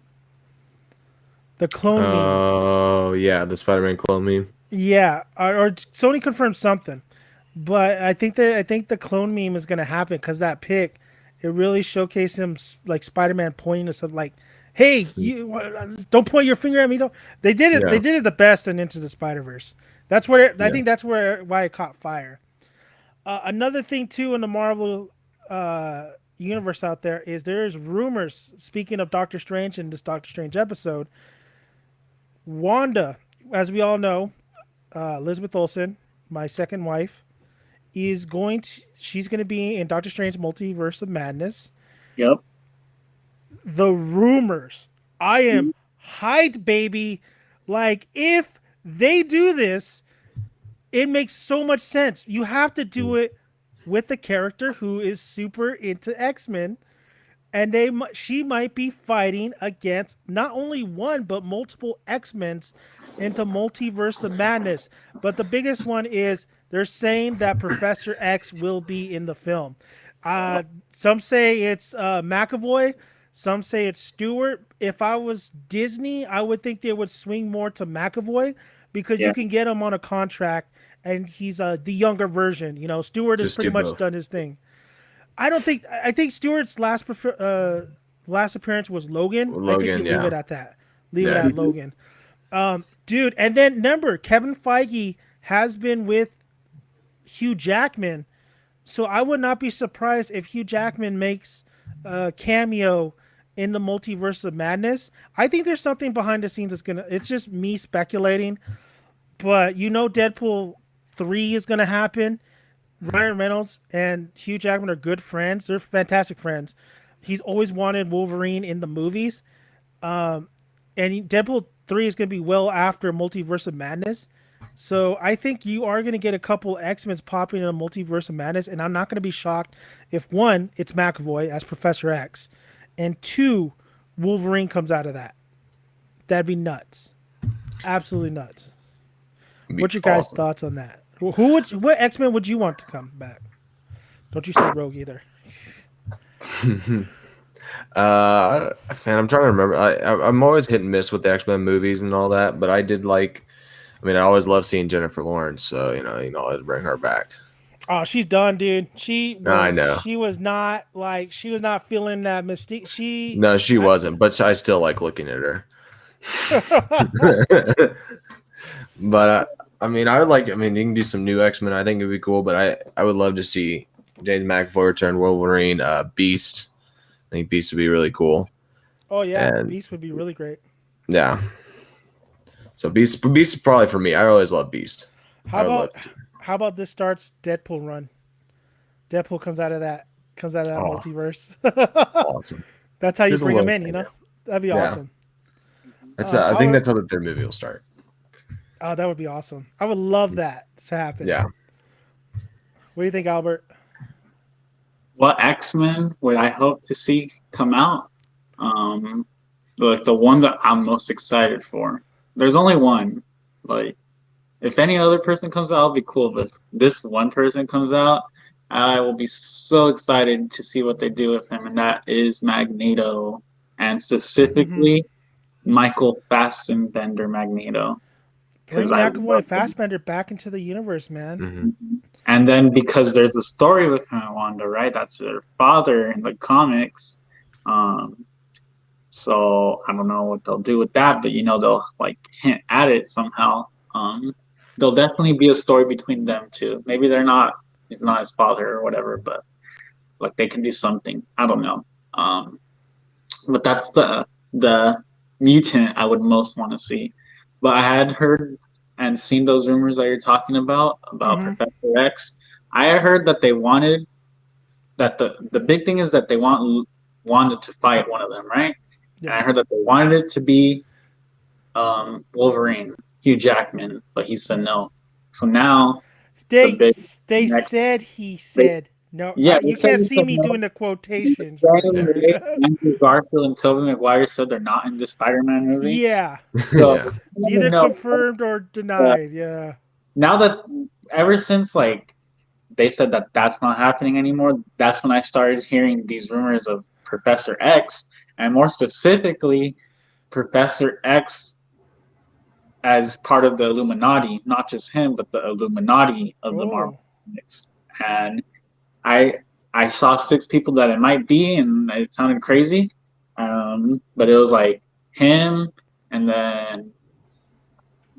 the clone meme. Oh yeah, the Spider-Man clone meme. Yeah, or Sony confirmed something, but I think the clone meme is gonna happen because that pic, it really showcased him like Spider-Man pointing to something like, "Hey, you don't point your finger at me." Don't. They did it. They Yeah. did it the best in Into the Spider-Verse. That's where I Yeah. think that's why it caught fire. Another thing too in the Marvel universe out there is rumors. Speaking of Doctor Strange in this Doctor Strange episode, Wanda, as we all know, Elizabeth Olsen, my second wife, she's going to be in Doctor Strange Multiverse of Madness. Yep. The rumors, I am hyped, baby. Like if they do this, it makes so much sense. You have to do it with a character who is super into X-Men, and she might be fighting against not only one but multiple X-Men's into Multiverse of Madness. But the biggest one is they're saying that Professor X will be in the film. Some say it's McAvoy, some say it's Stewart. If I was Disney, I would think they would swing more to McAvoy because you Yeah. can get him on a contract and he's the younger version. Stewart has Just pretty do much both. done his thing. I think Stewart's last appearance was Logan. I think you Logan, leave yeah. it at that. Leave it Yeah. at Logan. Dude, and then remember, Kevin Feige has been with Hugh Jackman, so I would not be surprised if Hugh Jackman makes a cameo in the Multiverse of Madness. I think there's something behind the scenes that's gonna. It's just me speculating, but Deadpool 3 is gonna happen. Ryan Reynolds and Hugh Jackman are good friends. They're fantastic friends. He's always wanted Wolverine in the movies. And Deadpool 3 is going to be well after Multiverse of Madness. So I think you are going to get a couple X-Men's popping in a Multiverse of Madness, and I'm not going to be shocked if one, it's McAvoy as Professor X, and two, Wolverine comes out of that. That'd be nuts. Absolutely nuts. Be What's your guys' awesome. thoughts on that? What X-Men would you want to come back? Don't you say Rogue either. Man, I'm trying to remember. I'm always hit and miss with the X-Men movies and all that, but I did like. I mean, I always love seeing Jennifer Lawrence, so you can always bring her back. Oh, she's done, dude. I know. She was not like she was not feeling that mystique. No, she wasn't, but I still like looking at her. But I mean, I would like. I mean, you can do some new X Men. I think it'd be cool. But I would love to see James McAvoy return Wolverine, Beast. I think Beast would be really cool. Oh yeah, And Beast would be really great. yeah. So Beast is probably for me. I always love Beast. How about this starts Deadpool run? Deadpool comes out of that multiverse. Awesome. That's how you Just a bring him little in, you know? That'd be Yeah. awesome. I think that's how the third movie will start. Oh, that would be awesome. I would love that to happen. Yeah. What do you think, Albert? What X-Men would I hope to see come out? Like the one that I'm most excited for. There's only one. Like, if any other person comes out, I'll be cool. But if this one person comes out, I will be so excited to see what they do with him, and that is Magneto, and specifically Michael Fassbender Magneto. Bring McAvoy and Fassbender back into the universe, man. Mm-hmm. And then because there's a story with him and Wanda, right? That's their father in the comics. So I don't know what they'll do with that, but they'll like hint at it somehow. There'll definitely be a story between them two. Maybe it's not his father or whatever, but like they can do something. I don't know. But that's the mutant I would most want to see. But I had heard and seen those rumors that you're talking about Professor X. I had heard that they wanted that the big thing is that they wanted to fight one of them, right? Yes. And I heard that they wanted it to be Wolverine, Hugh Jackman, but he said no. So now he said no. Yeah, you can't see me doing the quotations. Andrew Garfield and Tobey Maguire said they're not in this Spider-Man movie. Yeah. So either confirmed or denied. Yeah. Now that ever since like they said that that's not happening anymore, that's when I started hearing these rumors of Professor X, and more specifically, Professor X as part of the Illuminati, not just him, but the Illuminati of the Marvel comics. And I saw 6 people that it might be, and it sounded crazy, but it was like him, and then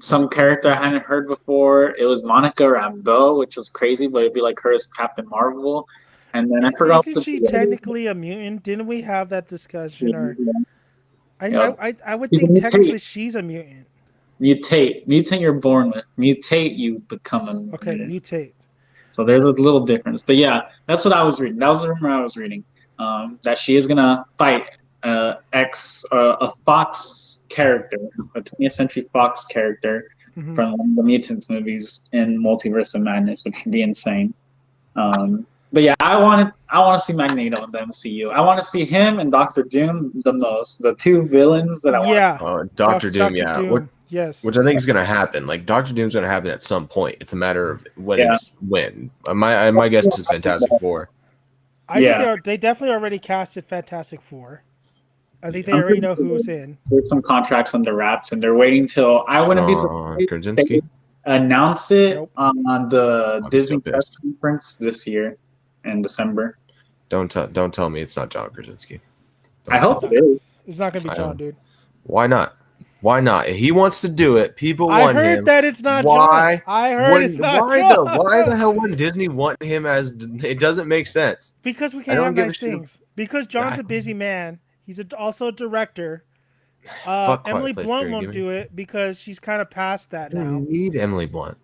some character I hadn't heard before. It was Monica Rambeau, which was crazy, but it'd be like her as Captain Marvel. And then I forgot. Isn't she technically a mutant? Didn't we have that discussion? Or I would think technically she's a mutant. Mutate you're born with. Mutate you become a mutant. Okay, mutate. So there's a little difference. But yeah, that's what I was reading. That was the rumor I was reading. That she is gonna fight a Fox character, a 20th Century Fox character from one of the Mutants movies in Multiverse of Madness, which would be insane. But yeah, I want to see Magneto in the MCU. I want to see him and Doctor Doom the most. The 2 villains that I want. Yeah, Doctor Doom. Dr. Doom. Yes. Which I think is going to happen. Like Doctor Doom's going to happen at some point. It's a matter of when. My guess is Fantastic Four. I think they definitely already casted Fantastic Four. I think they already know who's in. There's some contracts under wraps, and they're waiting till I wouldn't be surprised Krasinski announce it on the Disney press conference this year in December. Don't tell me it's not John Krasinski. I hope it is. It's not going to be John, dude. Why not? Why not? If he wants to do it, people want him. I heard that it's not John. I heard it's not John. Why the hell wouldn't Disney want him as... It doesn't make sense. Because we can't have nice things. Because John's a busy man. He's also a director. Emily Blunt won't do it because she's kind of past that now. We need Emily Blunt.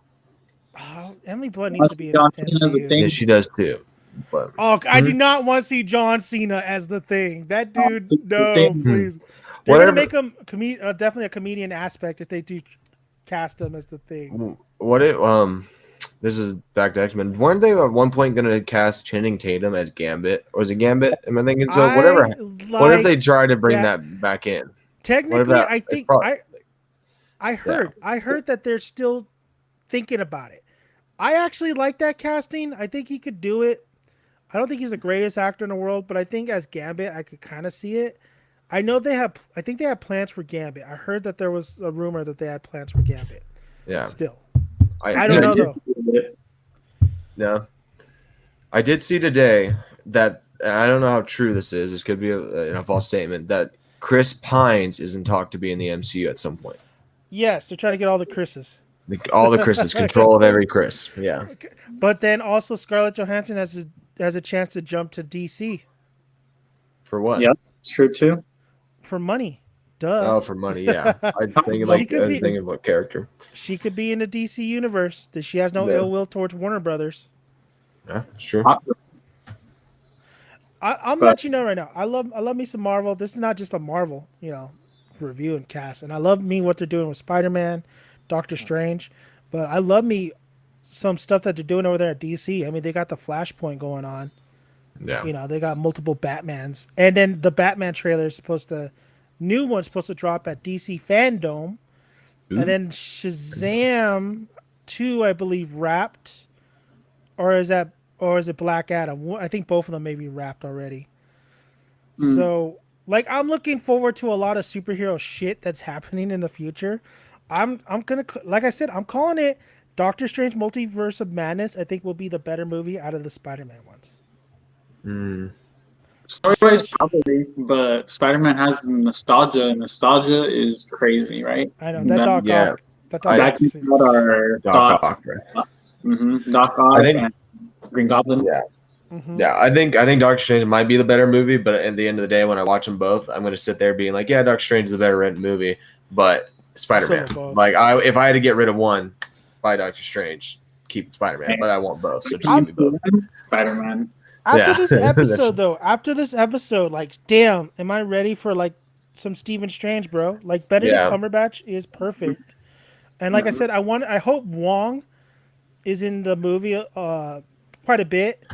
Emily Blunt needs to be in MCU. Yeah, she does too. But, I do not want to see John Cena as the Thing. That dude, no, please. They're going to make him definitely a comedian aspect if they do cast him as the Thing. What if this is back to X-Men? Weren't they at one point going to cast Channing Tatum as Gambit, or is it Gambit? Am I thinking so? Whatever. What if they try to bring that back in? Technically, I think I heard that they're still thinking about it. I actually like that casting. I think he could do it. I don't think he's the greatest actor in the world, but I think as Gambit, I could kind of see it. I think they have plans for Gambit. I heard that there was a rumor that they had plans for Gambit. Yeah. Still. I don't know though. No. I did see today that, and I don't know how true this is. This could be a false statement that Chris Pines is in talk to be in the MCU at some point. Yes, they're trying to get all the Chris's. All the Chris's, control of every Chris. Yeah. But then also Scarlett Johansson has a chance to jump to DC For what? Yeah, it's true too. for money. Duh. Oh, for money. Yeah. I was thinking about character. She could be in the DC universe. That she has no Yeah. ill will towards Warner Brothers. Yeah, it's true. I'm let you know right now. I love me some Marvel. This is not just a Marvel, review and cast. And I love me what they're doing with Spider-Man, Doctor Strange, but I love me some stuff that they're doing over there at DC. I mean, they got the Flashpoint going on. Yeah. They got multiple Batmans, and then the Batman trailer is new one's supposed to drop at DC Fandom, and then Shazam 2, I believe, wrapped, or is it Black Adam? I think both of them may be wrapped already. So, like, I'm looking forward to a lot of superhero shit that's happening in the future. I'm gonna, like I said, I'm calling it Doctor Strange Multiverse of Madness. I think will be the better movie out of the Spider-Man ones. Story-wise, probably, but Spider-Man has nostalgia, and nostalgia is crazy, right? I know that Doc Ock. That Doc That can put our Doc thoughts. Ock. Doc Ock think- and Green Goblin. Yeah. Mhm. Yeah, I think Doctor Strange might be the better movie, but at the end of the day, when I watch them both, I'm going to sit there being like, yeah, Doctor Strange is the better written movie, but Spider-Man. So both. Like, if I had to get rid of one, buy Doctor Strange, keep Spider-Man, but I want both, so just give me both. Spider-Man. After this episode, like, damn, am I ready for like some Stephen Strange, bro? Like, Benedict Cumberbatch is perfect, and like I said, I hope Wong is in the movie quite a bit,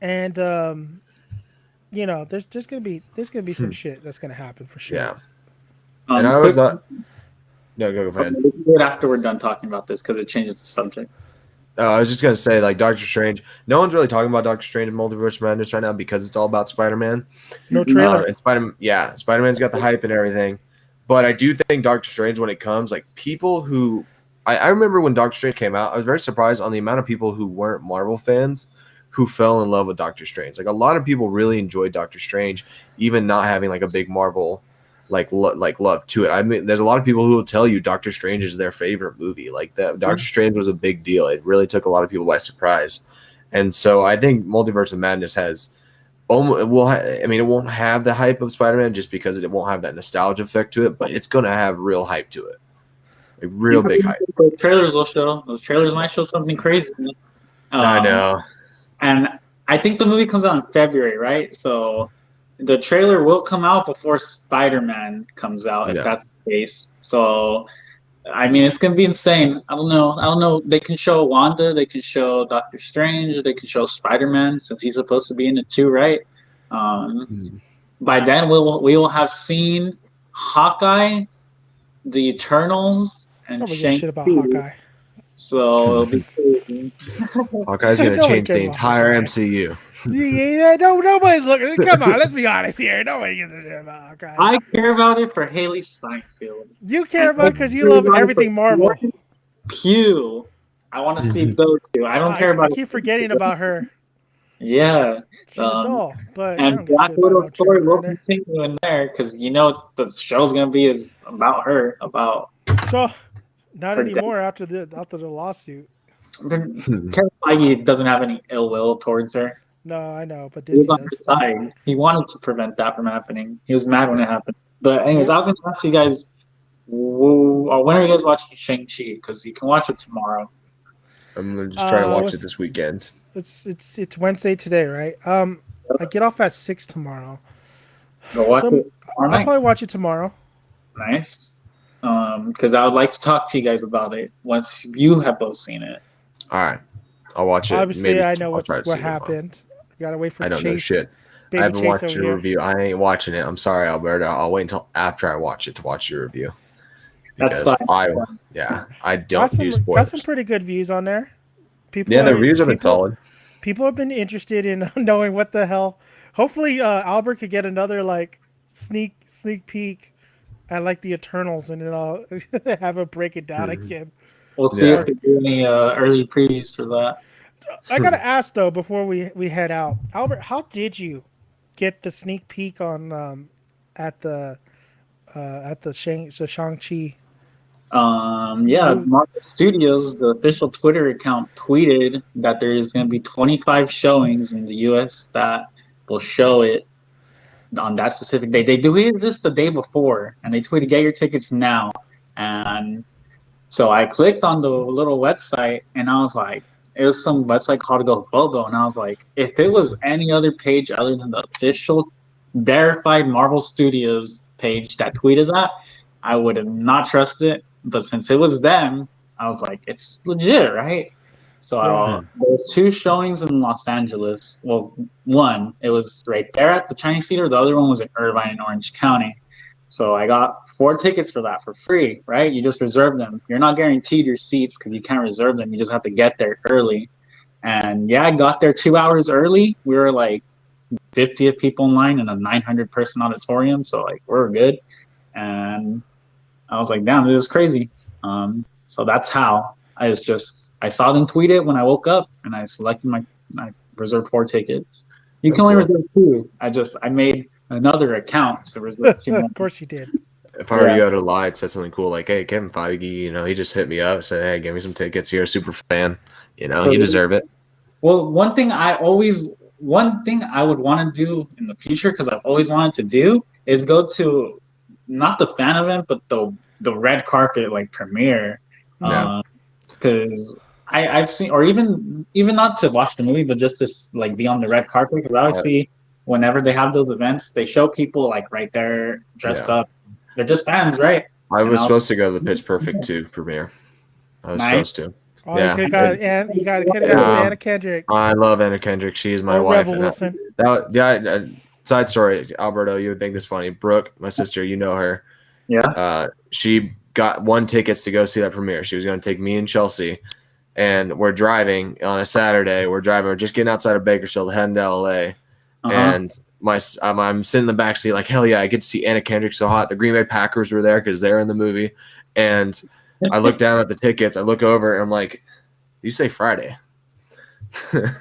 and there's gonna be some shit that's gonna happen for sure. Yeah, and I was no, go ahead. We'll do it after we're done talking about this because it changes the subject. I was just gonna say, like, Doctor Strange. No one's really talking about Doctor Strange and Multiverse of Madness right now because it's all about Spider-Man. No trailer. And Spider-Man's got the hype and everything. But I do think Doctor Strange, when it comes, like, people who I remember when Doctor Strange came out, I was very surprised on the amount of people who weren't Marvel fans who fell in love with Doctor Strange. Like, a lot of people really enjoyed Doctor Strange, even not having like a big Marvel like love to it. I mean, there's a lot of people who will tell you Doctor Strange is their favorite movie. Like, that Doctor Strange was a big deal. It really took a lot of people by surprise. And so I think Multiverse of Madness has it won't have the hype of Spider-Man just because it won't have that nostalgia effect to it, but it's going to have real hype to it. Like, real big hype. Those trailers will show. Those trailers might show something crazy. I know. And I think the movie comes out in February, right? So the trailer will come out before Spider-Man comes out, if that's the case. So, I mean, it's going to be insane. I don't know. They can show Wanda. They can show Doctor Strange. They can show Spider-Man, since he's supposed to be in it too, right? By then, we will have seen Hawkeye, the Eternals, and shit about Hawkeye. So it'll be crazy. Hawkeye's going to change the entire MCU. Yeah, nobody's looking. Come on, let's be honest here. Nobody gives a shit about Hawkeye. I care about it for Haley Steinfeld. You care about it because you love everything Marvel. Pew. I want to see those two. I don't care about. I keep forgetting about her. Yeah. She's a doll, but and Black Widow's story will continue in there because the show's gonna be about her. So, not anymore after the lawsuit. Kevin Feige doesn't have any ill will towards her. No, I know, but he was on her side. He wanted to prevent that from happening. He was mad when it happened. But anyways, I was gonna ask you guys, when are you guys watching Shang-Chi? Because you can watch it tomorrow. I'm gonna just try to watch it this weekend. It's Wednesday today, right? I get off at 6 tomorrow. I'll probably watch it tomorrow. Nice. Because I would like to talk to you guys about it once you have both seen it. All right, I'll watch it. Obviously, I know what happened. You gotta wait for I don't Chase. know shit. I haven't watched your review. I ain't watching it. I'm sorry, Alberto. I'll wait until after I watch it to watch your review. Because I don't do spoilers. Got some pretty good views on there. The reviews have been solid. People have been interested in knowing what the hell. Hopefully, Albert could get another like sneak peek at like the Eternals, and then I'll have a break it down again. We'll see if they do any early previews for that. I gotta ask though before we head out, Albert, how did you get the sneak peek on at the Shang-Chi? Yeah, Movie? Marvel Studios, the official Twitter account, tweeted that there is going to be 25 showings in the U.S. that will show it on that specific day. They tweeted this the day before, and they tweeted, "Get your tickets now." And so I clicked on the little website, and I was like, it was some website called GoBogo, and I was like, if it was any other page other than the official verified Marvel Studios page that tweeted that, I would have not trusted it. But since it was them, I was like, it's legit, right? So Yeah. there was two showings in Los Angeles. Well, one, it was right there at the Chinese Theater. The other one was in Irvine in Orange County. So I got 4 tickets for that for free, right? You just reserve them. You're not guaranteed your seats because you can't reserve them. You just have to get there early. And yeah, I got there 2 hours early. We were like 50 people in line in a 900 person auditorium. So like we're good. And I was like, damn, this is crazy. So that's how I saw them tweet it when I woke up, and I selected I reserved 4 tickets. You can only reserve 2. I made another account to reserve 2 more. Of course you did. If I were you, I'd have lied, said something cool like, "Hey, Kevin Feige, he just hit me up, said, hey, give me some tickets. You're a super fan. You deserve it." Well, one thing I would want to do in the future, because I've always wanted to do, is go to not the fan event, but the red carpet like premiere. Yeah. Because I've seen, or even not to watch the movie, but just to like be on the red carpet. Because obviously, whenever they have those events, they show people like right there dressed up. They're just fans, right? I was supposed to go to the Pitch Perfect 2 premiere. I was supposed to. Oh, yeah. You could have got Anna Kendrick. I love Anna Kendrick. She is my or wife. Rebel Wilson. Side story, Alberto, you would think this funny. Brooke, my sister, you know her. Yeah. She got 1 tickets to go see that premiere. She was going to take me and Chelsea, and we're driving on a Saturday. We're just getting outside of Bakersfield, heading to LA, and I'm sitting in the back seat like, hell yeah, I get to see Anna Kendrick so hot. The Green Bay Packers were there because they're in the movie, and I look down at the tickets. I look over, and I'm like, you say Friday?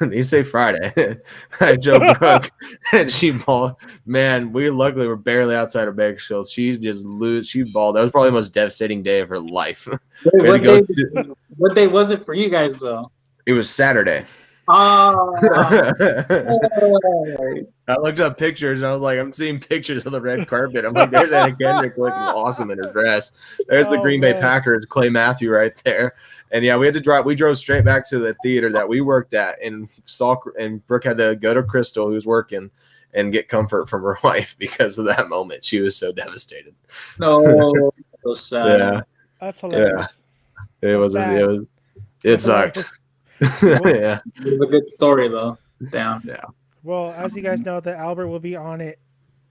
You say Friday. I Joe Brooke, and she bawled. Man, we luckily were barely outside of Bakersfield. She bawled. That was probably the most devastating day of her life. Wait, what day was it for you guys though? It was Saturday. Oh. I looked up pictures, and I was like, I'm seeing pictures of the red carpet. I'm like, there's Anna Kendrick looking awesome in her dress. There's the Green Bay Packers, Clay Matthew right there. And yeah, we drove straight back to the theater that we worked at, and Brooke had to go to Crystal, who was working, and get comfort from her wife because of that moment. She was so devastated. No, so sad. Yeah, that's hilarious. Yeah, it sucked. Yeah, it was a good story though. Damn. Yeah. Well, as you guys know, that Albert will be on it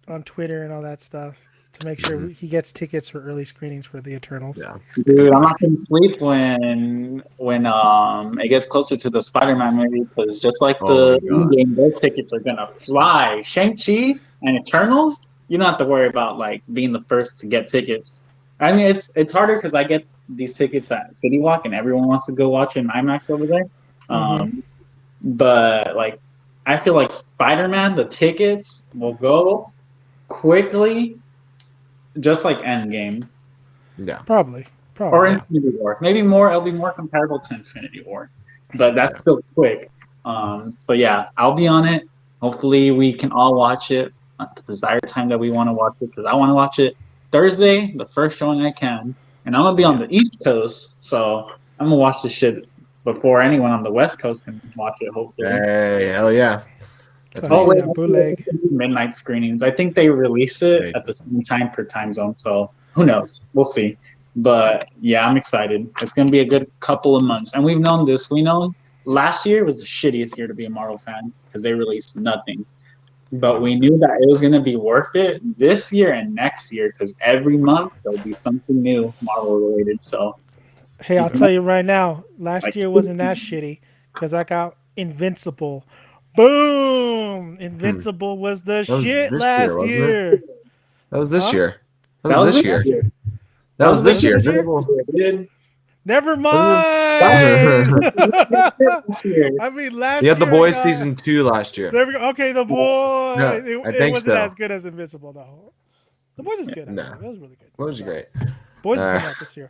on Twitter and all that stuff to make sure he gets tickets for early screenings for the Eternals. Yeah. Dude, I'm not gonna sleep when it gets closer to the Spider-Man movie, because just like the game, those tickets are gonna fly. Shang-Chi and Eternals, you don't have to worry about like being the first to get tickets. I mean, it's harder because I get these tickets at City Walk, and everyone wants to go watch it in IMAX over there. But like, I feel like Spider-Man, the tickets will go quickly, just like Endgame. Yeah, probably. Or Infinity War. Maybe more. It'll be more comparable to Infinity War, but that's still quick. So yeah, I'll be on it. Hopefully, we can all watch it at the desired time that we want to watch it, because I want to watch it Thursday, the first showing I can, and I'm gonna be on the East Coast, so I'm gonna watch the shit before anyone on the West Coast can watch it. Hopefully. Hey, hell yeah! That's bootleg midnight screenings. I think they release it at the same time per time zone, so who knows? We'll see. But yeah, I'm excited. It's gonna be a good couple of months, and we've known this. We know last year was the shittiest year to be a Marvel fan because they released nothing. But we knew that it was going to be worth it this year and next year, because every month there'll be something new Marvel related. So, hey, I'll tell you right now, last year wasn't that shitty because I got Invincible. Boom! Invincible was the shit last year. That was this year. That was this year. Never mind. I mean, last You had The year Boys season 2 last year. There we go. Okay, The Boys. No, I It think wasn't so. as good as Invincible, though. The Boys was good. No, Actually. It was really good. it was great. Boys is coming out this year.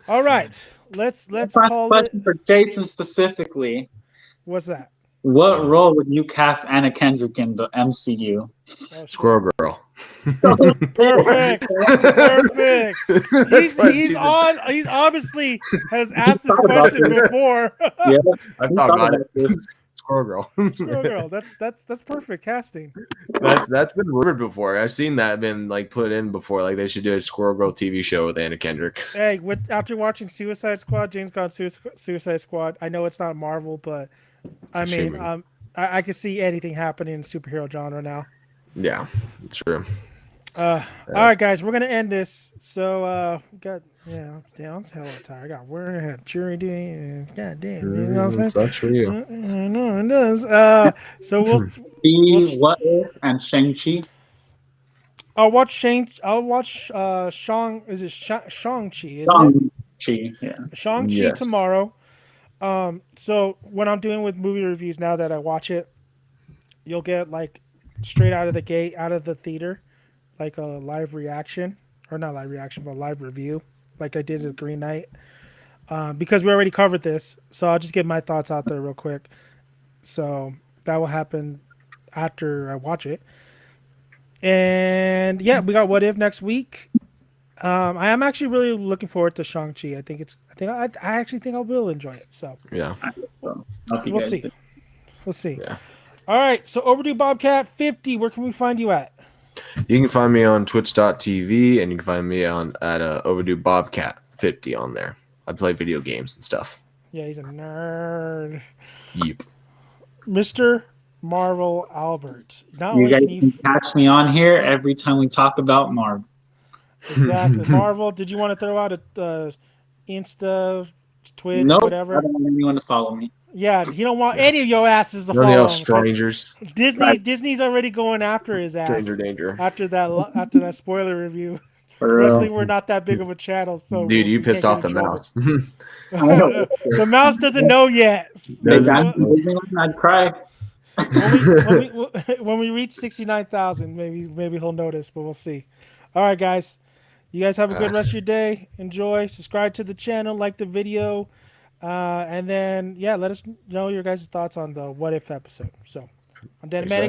All right, let's call it. Question for Jason specifically. What's that? What role would you cast Anna Kendrick in the MCU? Oh, Squirrel Girl. Perfect. Perfect. He's obviously has asked this question before. Yeah, I thought about it. Squirrel Girl. Squirrel Girl. That's perfect casting. That's been rumored before. I've seen that been like put in before. Like they should do a Squirrel Girl TV show with Anna Kendrick. Hey, after watching Suicide Squad, James Gunn's Suicide Squad, I know it's not Marvel, but I mean, I can see anything happening in superhero genre now. Yeah, true. All right, guys, we're gonna end this. So we got I'm hella tired. I got wearing a jury duty, and goddamn, you know what I'm saying? Sucks for you. No, it does. So we'll What If and Shang-Chi. I'll watch Shang. Is it Shang-Chi? Is it Shang-Chi? Yeah. Shang-Chi tomorrow. So what I'm doing with movie reviews now that I watch it, you'll get like straight out of the gate, out of the theater, like a live reaction, or not live reaction, but live review, like I did with Green Knight. Because we already covered this, so I'll just get my thoughts out there real quick. So that will happen after I watch it. And yeah, we got What If next week. I am actually really looking forward to Shang-Chi. I actually think I will enjoy it. So yeah, we'll see. We'll see. Yeah. All right. So Overdue Bobcat 50. Where can we find you at? You can find me on twitch.tv and you can find me at Overdue Bobcat 50 on there. I play video games and stuff. Yeah, he's a nerd. Yep. Mr. Marvel Albert. You guys can catch me on here every time we talk about Marvel. Exactly. Marvel. Did you want to throw out a Insta, Twitch, whatever? I don't want anyone to follow me. Yeah, he don't want any of your asses to follow None him. of strangers. Disney's already going after his ass. Stranger danger. After that spoiler review. Luckily, we're not that big of a channel, so dude, you pissed off the mouse. The mouse doesn't know yet. I'd cry. When we reach 69,000, maybe he'll notice, but we'll see. All right, guys. You guys have a good rest of your day. Enjoy. Subscribe to the channel. Like the video. And then, let us know your guys' thoughts on the What If episode. So, I'm Dan Manning.